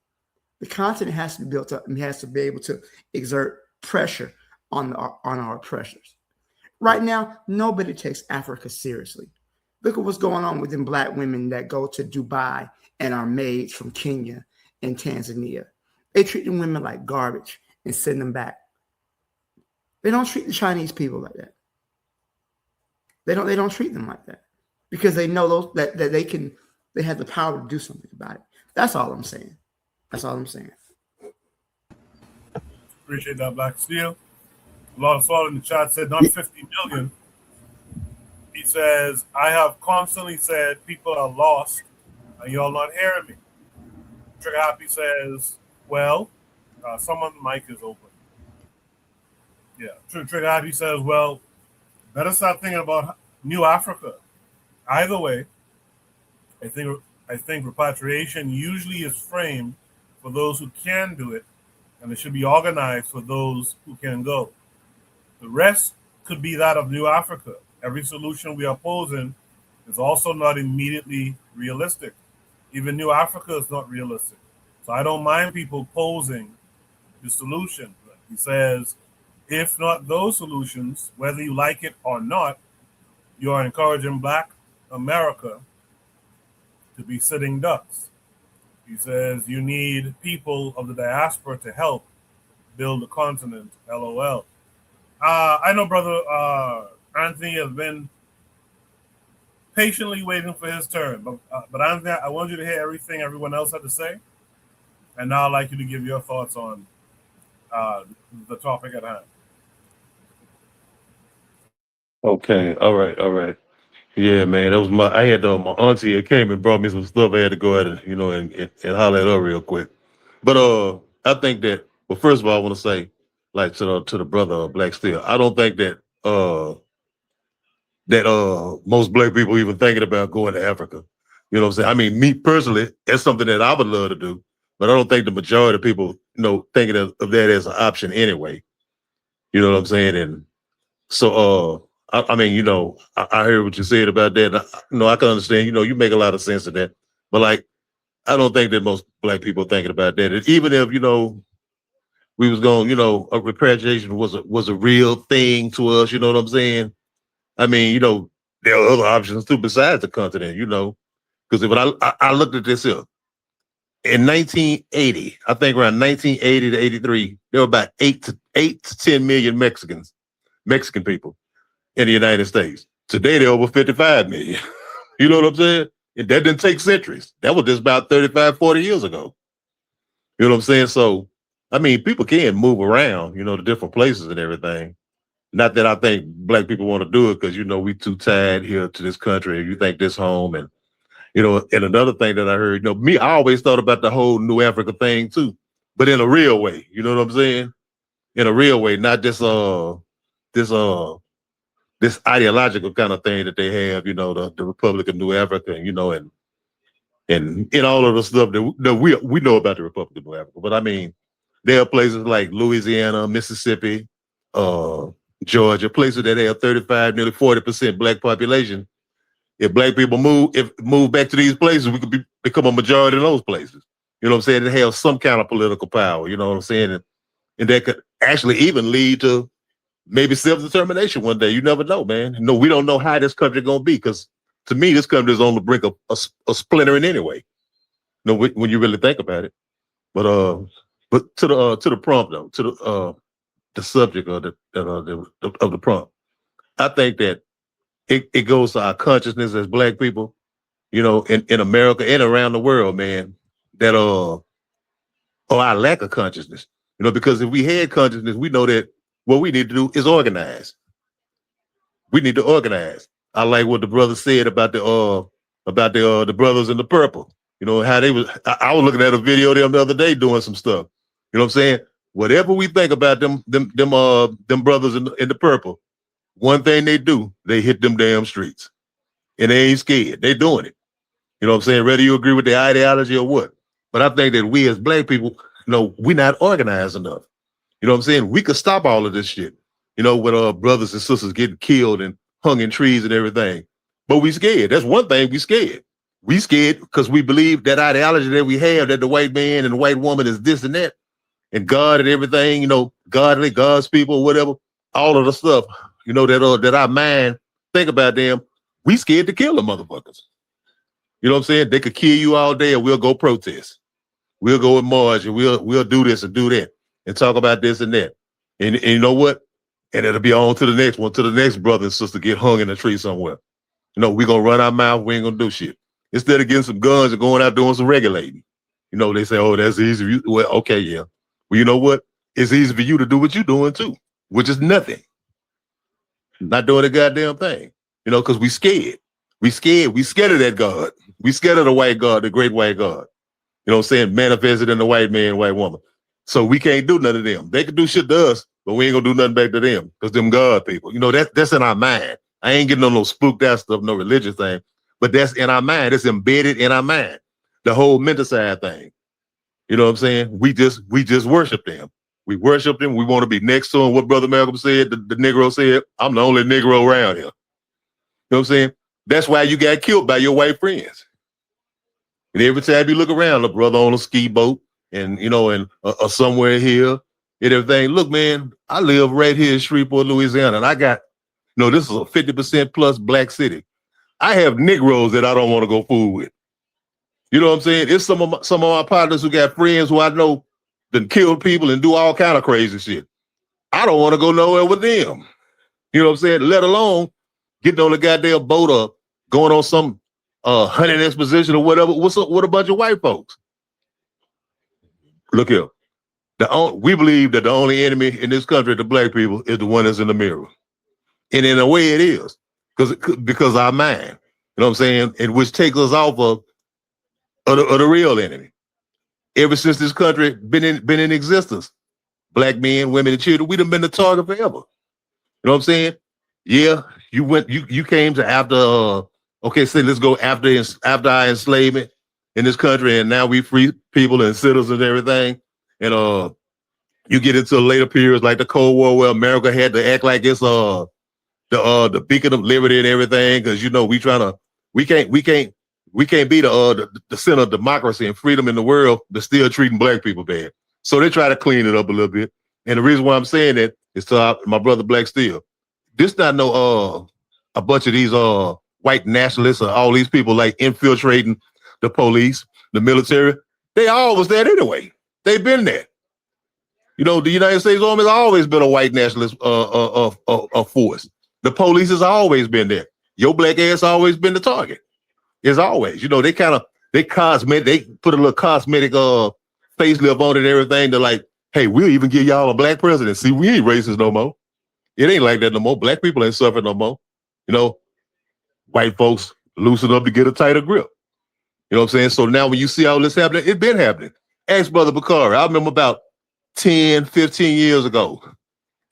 The continent has to be built up and has to be able to exert pressure on our oppressors. Right now, nobody takes Africa seriously. Look at what's going on with them black women that go to Dubai and are maids from Kenya and Tanzania. They treat them women like garbage and send them back. They don't treat the Chinese people like that. They don't treat them like that because they know that they can they had the power to do something about it. That's all I'm saying. That's all I'm saying. Appreciate that, Black Steel. A lot of thought in the chat said not 50 million. He says, I have constantly said people are lost and y'all not hearing me. Trigger Happy says, well, someone's mic is open. Yeah, Trigger Happy says, well, better start thinking about New Africa. Either way, I think repatriation usually is framed for those who can do it, and it should be organized for those who can go. The rest could be that of New Africa. Every solution we are posing is also not immediately realistic. Even New Africa is not realistic. So I don't mind people posing the solution. He says, if not those solutions, whether you like it or not, you are encouraging Black America to be sitting ducks. He says, you need people of the diaspora to help build the continent, LOL. I know Brother Anthony has been patiently waiting for his turn, but Anthony, I want you to hear everything everyone else had to say, and now I'd like you to give your thoughts on the topic at hand. Okay, all right. Yeah, man, that was I had my auntie that came and brought me some stuff. I had to go ahead and holler at her real quick. But I think that, well, first of all, I want to say, like, to the brother Black Steel, I don't think that most Black people even thinking about going to Africa. You know what I'm saying? I mean, me personally, that's something that I would love to do, but I don't think the majority of people, thinking of that as an option anyway. You know what I'm saying? And so, I mean, I heard what you said about that. I can understand. You make a lot of sense of that. But like, I don't think that most Black people are thinking about that. And even if we was going, a repatriation was a real thing to us. You know what I'm saying? I mean, there are other options too besides the continent. Because if I looked at this here in 1980, I think around 1980 to 83, there were about 8 to 10 million Mexican people in the United States. Today, they're over 55 million. You know what I'm saying? And that didn't take centuries. That was just about 35, 40 years ago. You know what I'm saying? So, I mean, people can move around, to different places and everything. Not that I think Black people want to do it because, we too tied here to this country. You think this home. And, and another thing that I heard, I always thought about the whole New Africa thing too, but in a real way. You know what I'm saying? In a real way, not just this ideological kind of thing that they have, the Republic of New Africa, and all of the stuff that we know about the Republic of New Africa. But I mean, there are places like Louisiana, Mississippi, Georgia, places that have 35, nearly 40% Black population. If Black people move back to these places, we could become a majority in those places. You know what I'm saying? They have some kind of political power. You know what I'm saying? And that could actually even lead to maybe self-determination one day. You never know, man. No, we don't know how this country going to be, because to me, this country is on the brink of a splintering anyway. When you really think about it. But to the prompt though, to the subject of the prompt, I think that it goes to our consciousness as Black people, in America and around the world, man, that or our lack of consciousness. Because if we had consciousness, we know that what we need to do is organize. We need to organize. I like what the brother said about the brothers in the purple. How they was. I was looking at a video of them the other day doing some stuff. You know what I'm saying? Whatever we think about them brothers in the purple, one thing they do, they hit them damn streets, and they ain't scared. They doing it. You know what I'm saying? Whether you agree with their ideology or what. But I think that we as Black people, we're not organized enough. You know what I'm saying? We could stop all of this shit, with our brothers and sisters getting killed and hung in trees and everything. But we scared. That's one thing, we scared. We scared because we believe that ideology that we have, that the white man and the white woman is this and that, and God and everything, godly, God's people, whatever, all of the stuff, that our mind think about them. We scared to kill the motherfuckers. You know what I'm saying? They could kill you all day and we'll go protest. We'll go and march and we'll do this and do that and talk about this and that. And you know what? And it'll be on to the next one, to the next brother and sister get hung in a tree somewhere. We're going to run our mouth. We ain't going to do shit. instead of getting some guns and going out doing some regulating. You know, they say, oh, that's easy. Well, okay, yeah. Well, you know what? It's easy for you to do what you're doing too, which is nothing. Not doing a goddamn thing. You know, because we scared. We scared. We scared of that God. We scared of the white God, the great white God. You know what I'm saying? Manifested in the white man, white woman. So we can't do none of them. They can do shit to us, but we ain't gonna do nothing back to them because them God people. You know, that's in our mind. I ain't getting on no spooked out stuff, no religious thing, but that's in our mind. It's embedded in our mind. The whole mental side thing. You know what I'm saying? We just worship them. We worship them. We want to be next to them. What Brother Malcolm said, the Negro said, I'm the only Negro around here. You know what I'm saying? That's why you got killed by your white friends. And every time you look around, a brother on a ski boat and, you know, and somewhere here and everything. Look, man, I live right here in Shreveport, Louisiana, and I got, you know, this is a 50% plus black city. I have Negroes that I don't want to go fool with. You know what I'm saying? It's some of my partners who got friends who I know that kill people and do all kind of crazy shit. I don't want to go nowhere with them. You know what I'm saying? Let alone getting on the goddamn boat or going on some hunting exposition or whatever. What's up with a bunch of white folks? Look here. We believe that the only enemy in this country to black people is the one that's in the mirror. And in a way it is. Because our mind. You know what I'm saying? And which takes us off of the real enemy. Ever since this country been in existence, black men, women, and children, we done been the target forever. You know what I'm saying? Yeah, you came to after okay, so let's go after our enslavement in this country, and now we free people and citizens and everything. And you get into later periods like the Cold War where America had to act like it's the beacon of liberty and everything, because you know we can't be the center of democracy and freedom in the world, but still treating black people bad. So they try to clean it up a little bit. And the reason why I'm saying that is to my brother Black Steel. This not no a bunch of these white nationalists or all these people like infiltrating the police, the military. They always there anyway. They've been there. You know, the United States Army has always been a white nationalist force. The police has always been there. Your black ass always been the target. As always, you know, they put a little cosmetic facelift on it and everything. They're like, hey, we'll even give y'all a black president. See, we ain't racist no more. It ain't like that no more. Black people ain't suffering no more. You know, white folks loosen up to get a tighter grip. You know what I'm saying? So now when you see all this happening, it's been happening. Ask Brother Bakari. I remember about 10, 15 years ago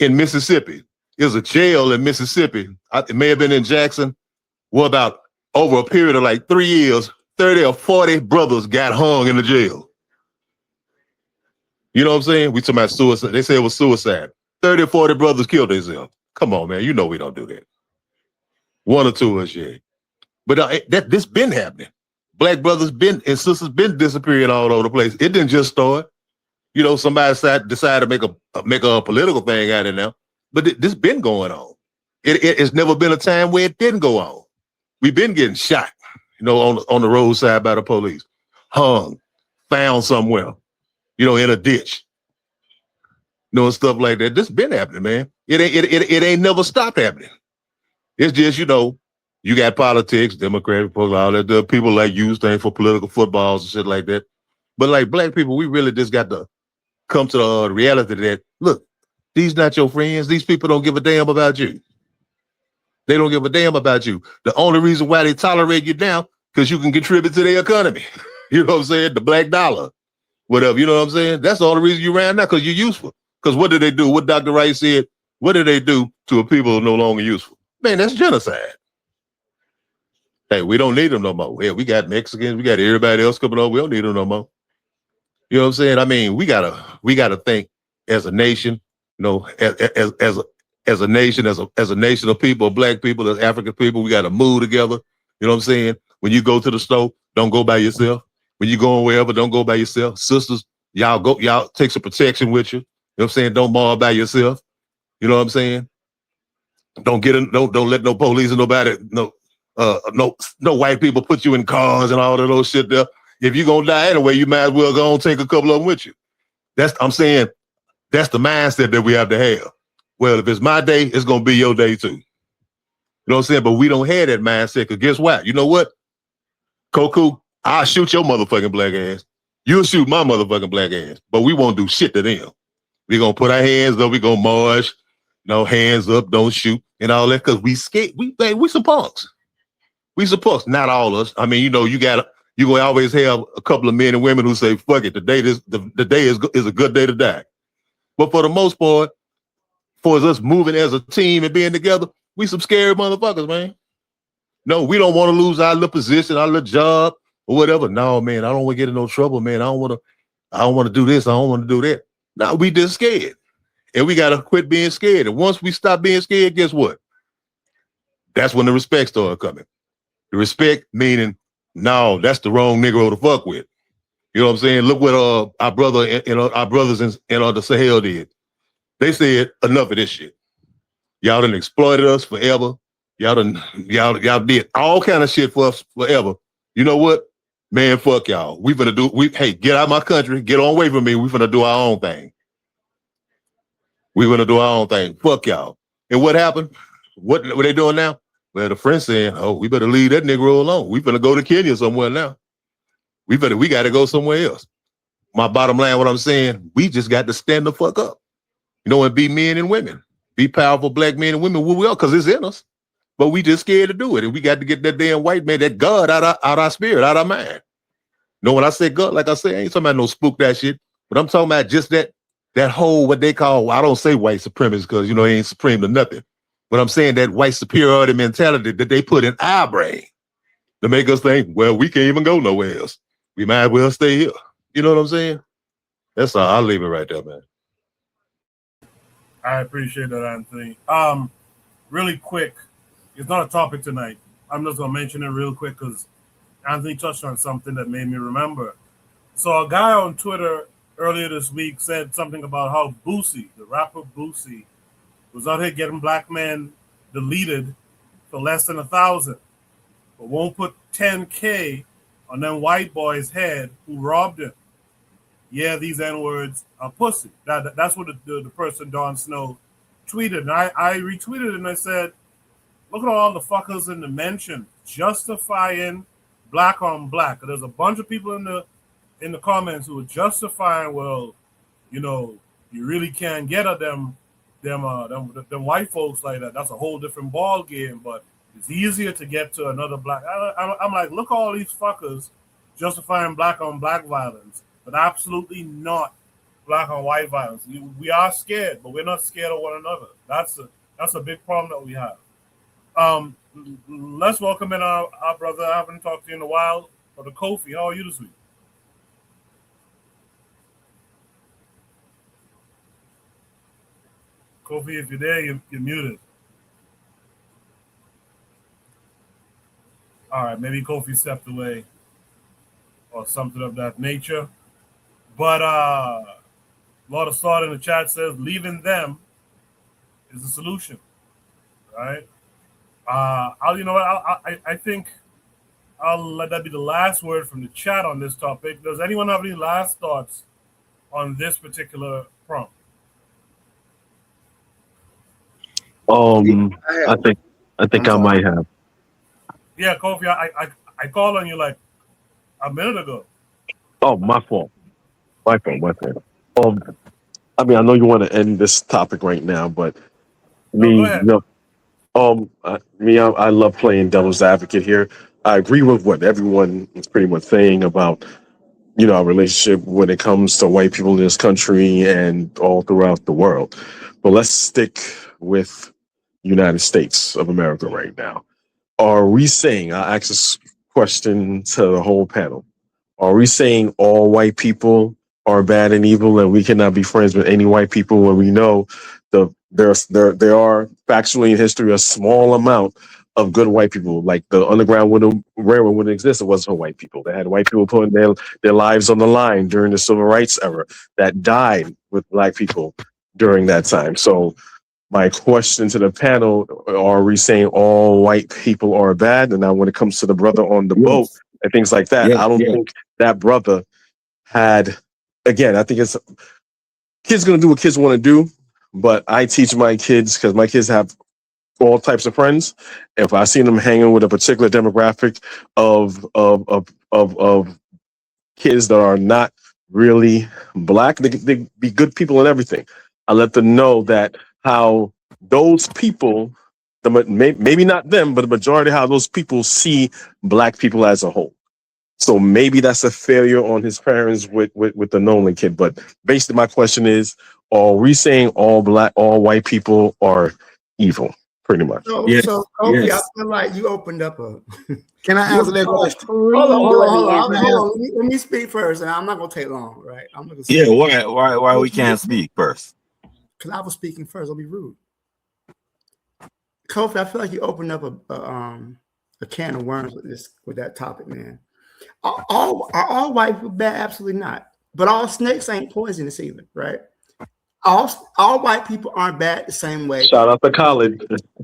in Mississippi. It was a jail in Mississippi. It may have been in Jackson. Well, about over a period of like 3 years, 30 or 40 brothers got hung in the jail. You know what I'm saying? We talking about suicide. They say it was suicide. 30 or 40 brothers killed themselves. Come on, man. You know we don't do that. One or two us, yeah. But this been happening. Black brothers been and sisters been disappearing all over the place. It didn't just start. You know, somebody decided to make a political thing out of it now. But this been going on. It's never been a time where it didn't go on. We've been getting shot, you know, on the roadside by the police, hung, found somewhere, you know, in a ditch, you know, and stuff like that. This been happening, man. It ain't never stopped happening. It's just, you know, you got politics, Democratic, all that. The people like use things for political footballs and shit like that. But like black people, we really just got to come to the reality that, look, these not your friends. These people don't give a damn about you. They don't give a damn about you. The only reason why they tolerate you now, because you can contribute to their economy. You know what I'm saying? The black dollar, whatever. You know what I'm saying? That's the only reason you ran now, because you're useful. Because what did they do? What Dr. Wright said, what did they do to a people who are no longer useful? Man, that's genocide. Hey, we don't need them no more. Yeah, we got Mexicans, we got everybody else coming over. We don't need them no more. You know what I'm saying? I mean, we gotta think as a nation, you know, as a nation of people, black people, as African people, we got to move together. You know what I'm saying? When you go to the store, don't go by yourself. When you going wherever, don't go by yourself. Sisters, y'all take some protection with you. You know what I'm saying? Don't mob by yourself. You know what I'm saying? Don't let no police or nobody, no white people put you in cars and all of those shit there. If you're gonna die anyway, you might as well go and take a couple of them with you. I'm saying that's the mindset that we have to have. Well, if it's my day, it's going to be your day too. You know what I'm saying? But we don't have that mindset, because guess what? You know what? Koku, I'll shoot your motherfucking black ass. You'll shoot my motherfucking black ass. But we won't do shit to them. We're going to put our hands up. We're going to march. No, hands up, don't shoot, and all that, because we scared. We some punks. We some punks. Not all of us. I mean, you know, you going to always have a couple of men and women who say, fuck it, the day is a good day to die. But for the most part, for us moving as a team and being together, we some scary motherfuckers, man. No, we don't want to lose our little position, our little job, or whatever. No, man, I don't want to get in no trouble, man. I don't want to do this. I don't want to do that. No, we just scared. And we got to quit being scared. And once we stop being scared, guess what? That's when the respect started coming. The respect meaning, no, that's the wrong Negro to fuck with. You know what I'm saying? Look what our brother and our brothers in the Sahel did. They said, enough of this shit. Y'all done exploited us forever. Y'all did all kind of shit for us forever. You know what? Man, fuck y'all. Hey, get out of my country. Get on away from me. We finna do our own thing. We're going to do our own thing. Fuck y'all. And what happened? What they doing now? Well, the friend saying, oh, we better leave that Negro alone. We better go to Kenya somewhere now. We got to go somewhere else. My bottom line, what I'm saying, we just got to stand the fuck up. You know, and be men and women. Be powerful black men and women. We are, because it's in us. But we just scared to do it. And we got to get that damn white man, that God out our spirit, out our mind. You know, when I say God, like I say, I ain't talking about no spook that shit. But I'm talking about just that whole, what they call, I don't say white supremacy because, you know, he ain't supreme to nothing. But I'm saying that white superiority mentality that they put in our brain to make us think, well, we can't even go nowhere else. We might as well stay here. You know what I'm saying? That's all. I'll leave it right there, man. I appreciate that, Anthony. Really quick, it's not a topic tonight. I'm just going to mention it real quick because Anthony touched on something that made me remember. So a guy on Twitter earlier this week said something about how Boosie, the rapper Boosie, was out here getting black men deleted for less than 1,000, but won't put 10K on them white boys' head who robbed him. Yeah, these N-words are pussy. That's what the person, Don Snow, tweeted. And I retweeted it and I said, look at all the fuckers in the mention justifying black on black. There's a bunch of people in the comments who are justifying, well, you know, you really can't get at them white folks like that. That's a whole different ball game, but it's easier to get to another black. I'm like, look at all these fuckers justifying black on black violence, but absolutely not black on white violence. We are scared, but we're not scared of one another. That's a big problem that we have. Let's welcome in our brother. I haven't talked to you in a while, Brother Kofi. How are you this week? Kofi, if you're there, you're muted. All right, maybe Kofi stepped away or something of that nature. But Lord of Slaughter in the chat says leaving them is the solution, right? I think I'll let that be the last word from the chat on this topic. Does anyone have any last thoughts on this particular prompt? I think I might have. Yeah, Kofi, I called on you like a minute ago. Oh, my fault. My fault. I mean, I know you want to end this topic right now, but Go ahead. I love playing devil's advocate here. I agree with what everyone is pretty much saying about, you know, our relationship when it comes to white people in this country and all throughout the world. But let's stick with United States of America right now. Are we saying, I ask this question to the whole panel, are we saying all white people are bad and evil and we cannot be friends with any white people when we know there are factually in history a small amount of good white people? Like the Underground Railroad wouldn't exist if it wasn't for white people. They had white people putting their lives on the line during the civil rights era that died with black people during that time. So my question to the panel, are we saying all white people are bad? And now when it comes to the brother on the boat and things like that, I don't think that brother had, again, I think it's kids going to do what kids want to do. But I teach my kids, because my kids have all types of friends. If I see them hanging with a particular demographic of kids that are not really black, they be good people and everything. I let them know that how those people, maybe not them, but the majority of how those people see black people as a whole. So maybe that's a failure on his parents with the Nolan kid. But basically, my question is: are we saying all white people are evil? Pretty much. So Yes, Kofi, I yes. feel like you opened up a. Can I answer that Oh, question? please let me answer Hold that. on. Let me speak first, and I'm not gonna take long, right? I'm gonna Yeah, speak why we can't speak first? because I was speaking first. I'll be rude. Kofi, I feel like you opened up a can of worms with that topic, man. Are all white people bad? Absolutely not. But all snakes ain't poisonous either, right? All white people aren't bad the same way. Shout out to college.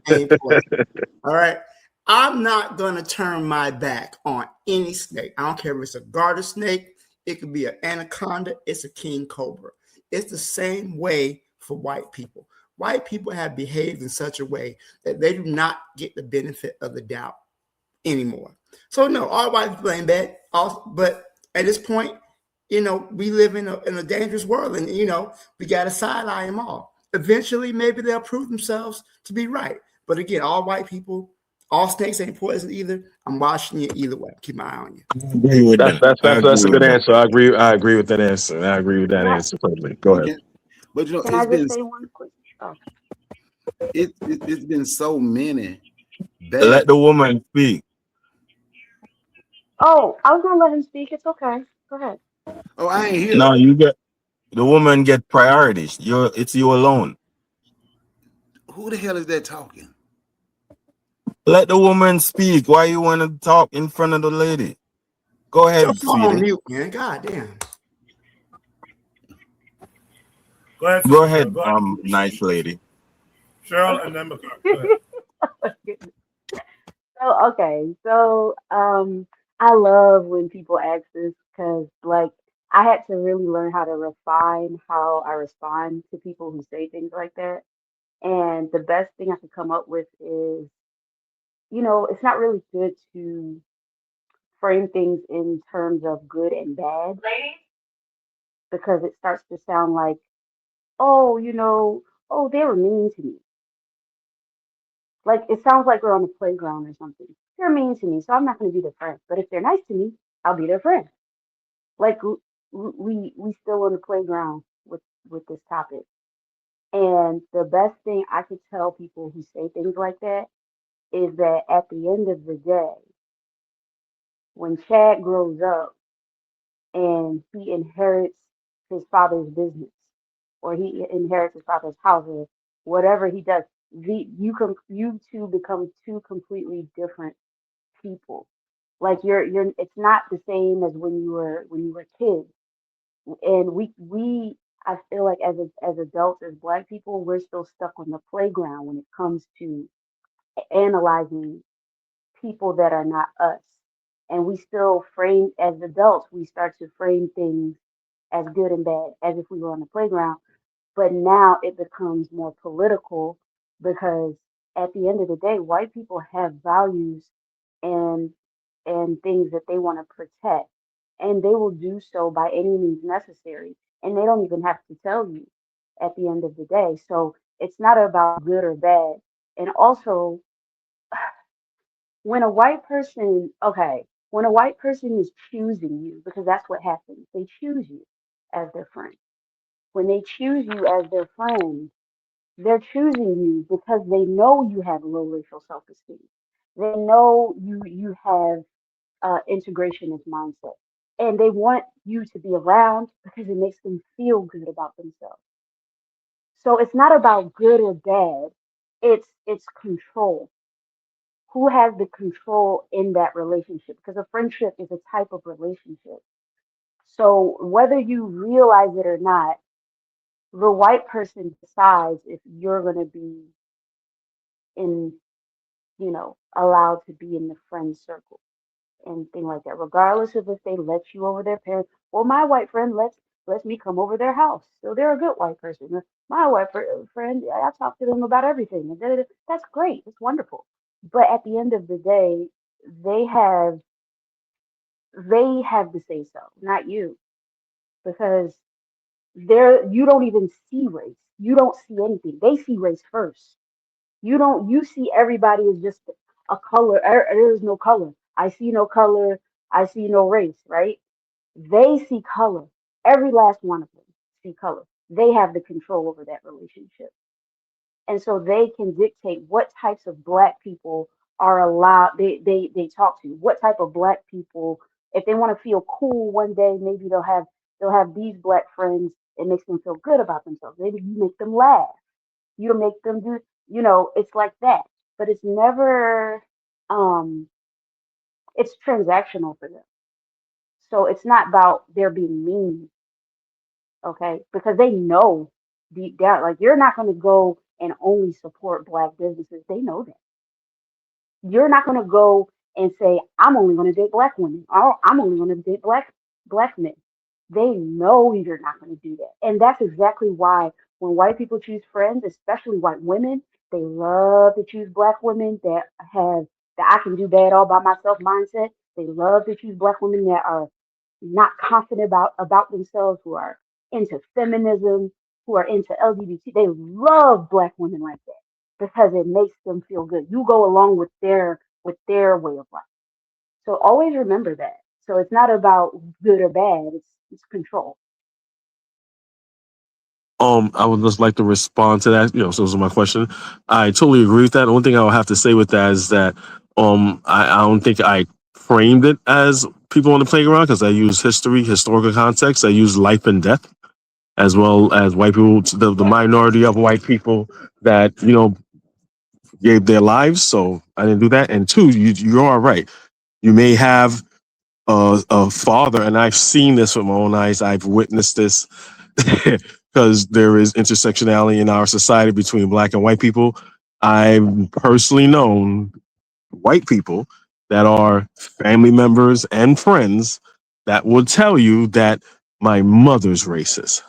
Ain't poisonous. All right. I'm not gonna turn my back on any snake. I don't care if it's a garter snake, it could be an anaconda, it's a king cobra. It's the same way for white people. White people have behaved in such a way that they do not get the benefit of the doubt anymore. So no, all white people ain't bad. But at this point, we live in a dangerous world, and we got to side eye them all. Eventually, maybe they'll prove themselves to be right. But again, all white people, all snakes ain't poison either. I'm watching you either way. Keep my eye on you. I agree with That's that. that's I that's agree that's a with good that. answer. I agree with that answer. I agree with that Can I answer totally. Go ahead. Okay. But can I just say one quick? Oh, it's been so many bad. Let the woman speak. oh, I was gonna let him speak. It's okay. Go ahead. Oh, I ain't No, here. you get the woman get priorities. It's you alone. Who the hell is that talking? Let the woman speak. Why you want to talk in front of the lady? Go Put your ahead, phone on sweetie. mute, man. God damn. Go ahead, Go Sister Cheryl. ahead, Go ahead. nice lady. Cheryl and then McCarthy. Go ahead. So I love when people ask this because like I had to really learn how to refine how I respond to people who say things like that. And the best thing I could come up with is, it's not really good to frame things in terms of good and bad because it starts to sound like, oh, oh, they were mean to me. Like it sounds like we're on the playground or something. They're mean to me, so I'm not going to be their friend. But if they're nice to me, I'll be their friend. Like we still on the playground with this topic. And the best thing I could tell people who say things like that is that at the end of the day, when Chad grows up and he inherits his father's business or he inherits his father's house or whatever he does, you two become two completely different people. Like you're it's not the same as when you were kids. And we I feel like as adults, as black people, we're still stuck on the playground when it comes to analyzing people that are not us. And we still frame as adults, we start to frame things as good and bad, as if we were on the playground. But now it becomes more political because at the end of the day, white people have values and things that they want to protect. And they will do so by any means necessary. And they don't even have to tell you at the end of the day. So it's not about good or bad. And also, when a white person, okay, when a white person is choosing you, because that's what happens, they choose you as their friend. When they choose you as their friend, they're choosing you because they know you have low racial self-esteem. They know you have integrationist mindset, and they want you to be around because it makes them feel good about themselves. So it's not about good or bad. It's control. Who has the control in that relationship? Because a friendship is a type of relationship. So whether you realize it or not, the white person decides if you're going to be in, allowed to be in the friend circle and thing like that, regardless of if they let you over their parents. Well, my white friend lets me come over their house. So they're a good white person. My white friend, I talk to them about everything. And that's great. It's wonderful. But at the end of the day, they have they have to say so, not you, because you don't even see race. You don't see anything. They see race first. You see everybody is just a color. There is no color. I see no color. I see no race, right? They see color. Every last one of them see color. They have the control over that relationship. And so they can dictate what types of black people are allowed they talk to, what type of black people, if they want to feel cool one day, maybe they'll have these black friends. It makes them feel good about themselves. Maybe you make them laugh, you make them do, it's like that. But it's never um it's transactional for them. So it's not about they're being mean, okay? Because they know deep down, like, you're not going to go and only support black businesses. They know that. You're not going to go and say, I'm only going to date black women, or I'm only going to date black men. They know you're not going to do that. And that's exactly why when white people choose friends, especially white women, they love to choose black women that have the I can do bad all by myself mindset. They love to choose black women that are not confident about themselves, who are into feminism, who are into LGBT. They love black women like that because it makes them feel good. You go along with their way of life. So always remember that. So it's not about good or bad. It's control. I would just like to respond to that. So this is my question. I totally agree with that. The only thing I would have to say with that is that I don't think I framed it as people on the playground because I use historical context. I use life and death as well as white people, the minority of white people that gave their lives. So I didn't do that. And two, you are right. You may have a father, and I've seen this with my own eyes. I've witnessed this because there is intersectionality in our society between black and white people. I've personally known white people that are family members and friends that will tell you that my mother's racist,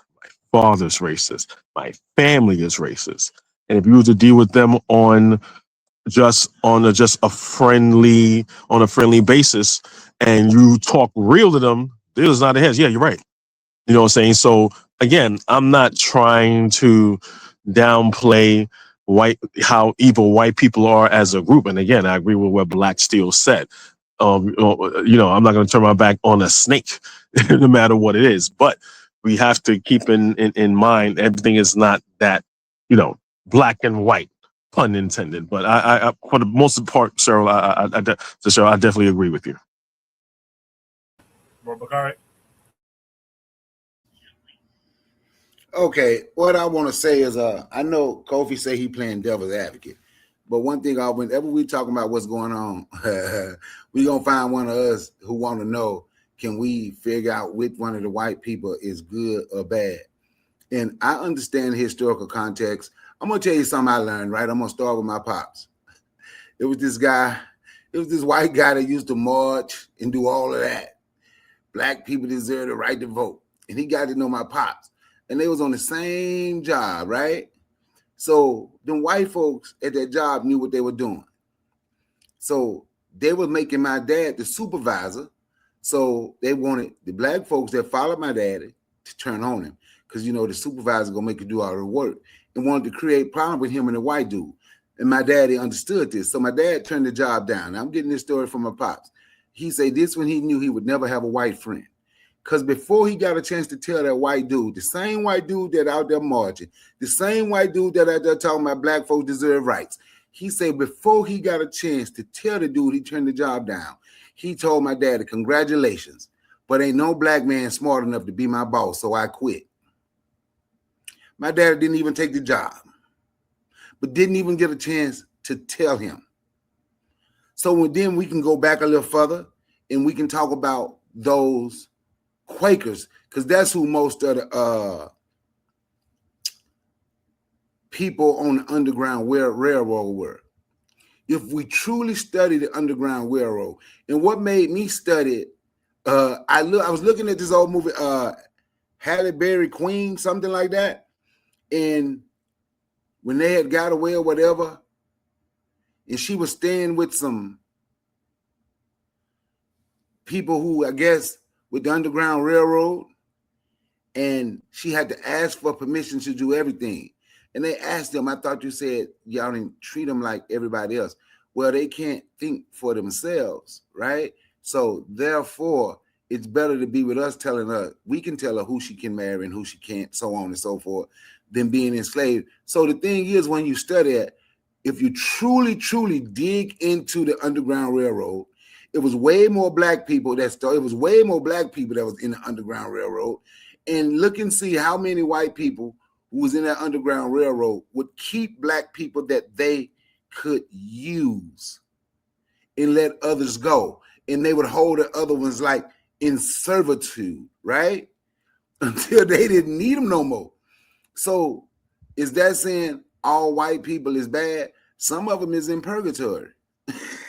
father's racist, my family is racist. And if you were to deal with them just on a friendly basis and you talk real to them, there's not a heads. Yeah, you're right. You know what I'm saying? So again, I'm not trying to downplay how evil white people are as a group. And again, I agree with what Black Steel said. I'm not going to turn my back on a snake, no matter what it is. But we have to keep in mind everything is not that, black and white, pun intended. But I for the most part, Cheryl, Cheryl, I definitely agree with you. Bakari? Okay, what I want to say is, I know Kofi say he playing devil's advocate, but one thing, whenever we talking about what's going on, we gonna find one of us who want to know, can we figure out which one of the white people is good or bad? And I understand historical context. I'm gonna tell you something I learned. Right, I'm gonna start with my pops. It was this white guy that used to march and do all of that. Black people deserve the right to vote, and he got to know my pops. And they was on the same job, right? So the white folks at that job knew what they were doing. So they were making my dad the supervisor. So they wanted the black folks that followed my daddy to turn on him, because the supervisor gonna make you do all the work, and wanted to create problem with him and the white dude. And my daddy understood this. So my dad turned the job down. Now, I'm getting this story from my pops. He said this when he knew he would never have a white friend. Because before he got a chance to tell that white dude, the same white dude that out there marching, the same white dude that out there talking about black folks deserve rights, he said before he got a chance to tell the dude he turned the job down, he told my daddy, congratulations, but ain't no black man smart enough to be my boss, so I quit. My daddy didn't even take the job, but didn't even get a chance to tell him. So then we can go back a little further and we can talk about those Quakers, because that's who most of the people on the Underground Railroad were. If we truly study the Underground Railroad, and what made me study it, I was looking at this old movie, Halle Berry Queen, something like that. And when they had got away or whatever, and she was staying with some people who, I guess, with the Underground Railroad, and she had to ask for permission to do everything. And they asked them, I thought you said y'all didn't treat them like everybody else. Well, they can't think for themselves, right? So therefore, it's better to be with us telling her, we can tell her who she can marry and who she can't, so on and so forth, than being enslaved. So the thing is, when you study it, if you truly, truly dig into the Underground Railroad, it was way more black people that started. It was way more black people that was in the Underground Railroad. And look and see how many white people who was in that Underground Railroad would keep black people that they could use and let others go. And they would hold the other ones like in servitude, right? Until they didn't need them no more. So is that saying all white people is bad? Some of them is in purgatory.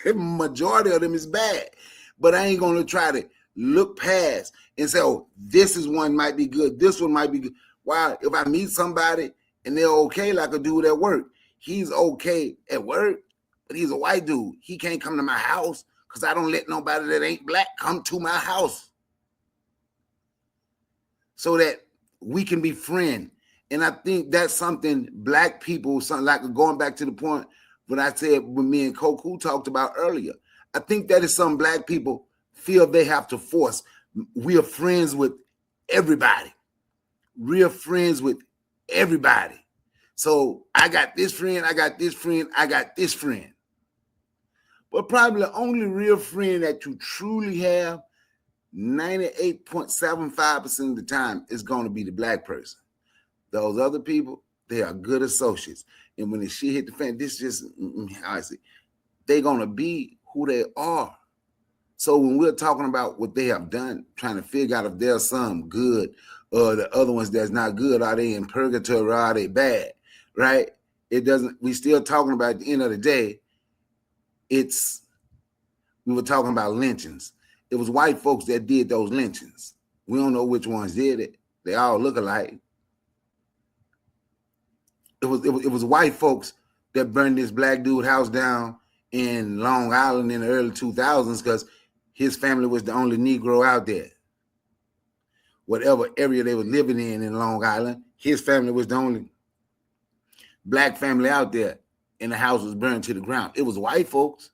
Majority of them is bad. But I ain't going to try to look past and say, oh, this is one might be good. This one might be good. Why? If I meet somebody and they're okay, like a dude at work, he's okay at work, but he's a white dude. He can't come to my house because I don't let nobody that ain't black come to my house so that we can be friends. And I think that's something black people, something like going back to the point when I said when me and Koku talked about earlier. I think that is some black people feel they have to force. We are friends with everybody. We are friends with everybody. So I got this friend, I got this friend, I got this friend. But probably the only real friend that you truly have 98.75% of the time is going to be the black person. Those other people, they are good associates. And when the shit hit the fan, this just how I see, they're going to be who they are. So when we're talking about what they have done, trying to figure out if there's some good or the other ones that's not good, are they in purgatory or are they bad, right? It doesn't, we still talking about at the end of the day, we were talking about lynchings. It was white folks that did those lynchings. We don't know which ones did it. They all look alike. It was white folks that burned this black dude house down in Long Island in the early 2000s because his family was the only Negro out there. Whatever area they were living in Long Island, his family was the only black family out there, and the house was burned to the ground. It was white folks.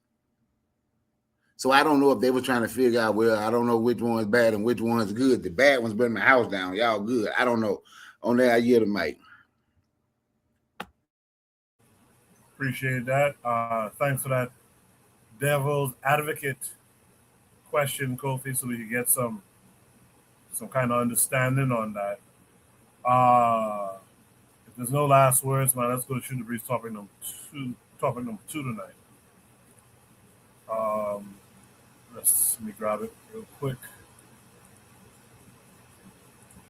So I don't know if they were trying to figure out, well, I don't know which one's bad and which one's good. The bad ones burning my house down. Y'all good. I don't know. On that, I yield the mic. Appreciate that. Thanks for that devil's advocate question, Kofi, so we can get some kind of understanding on that. If there's no last words, man, let's go to Shoot the Breeze topic number two tonight. Let me grab it real quick.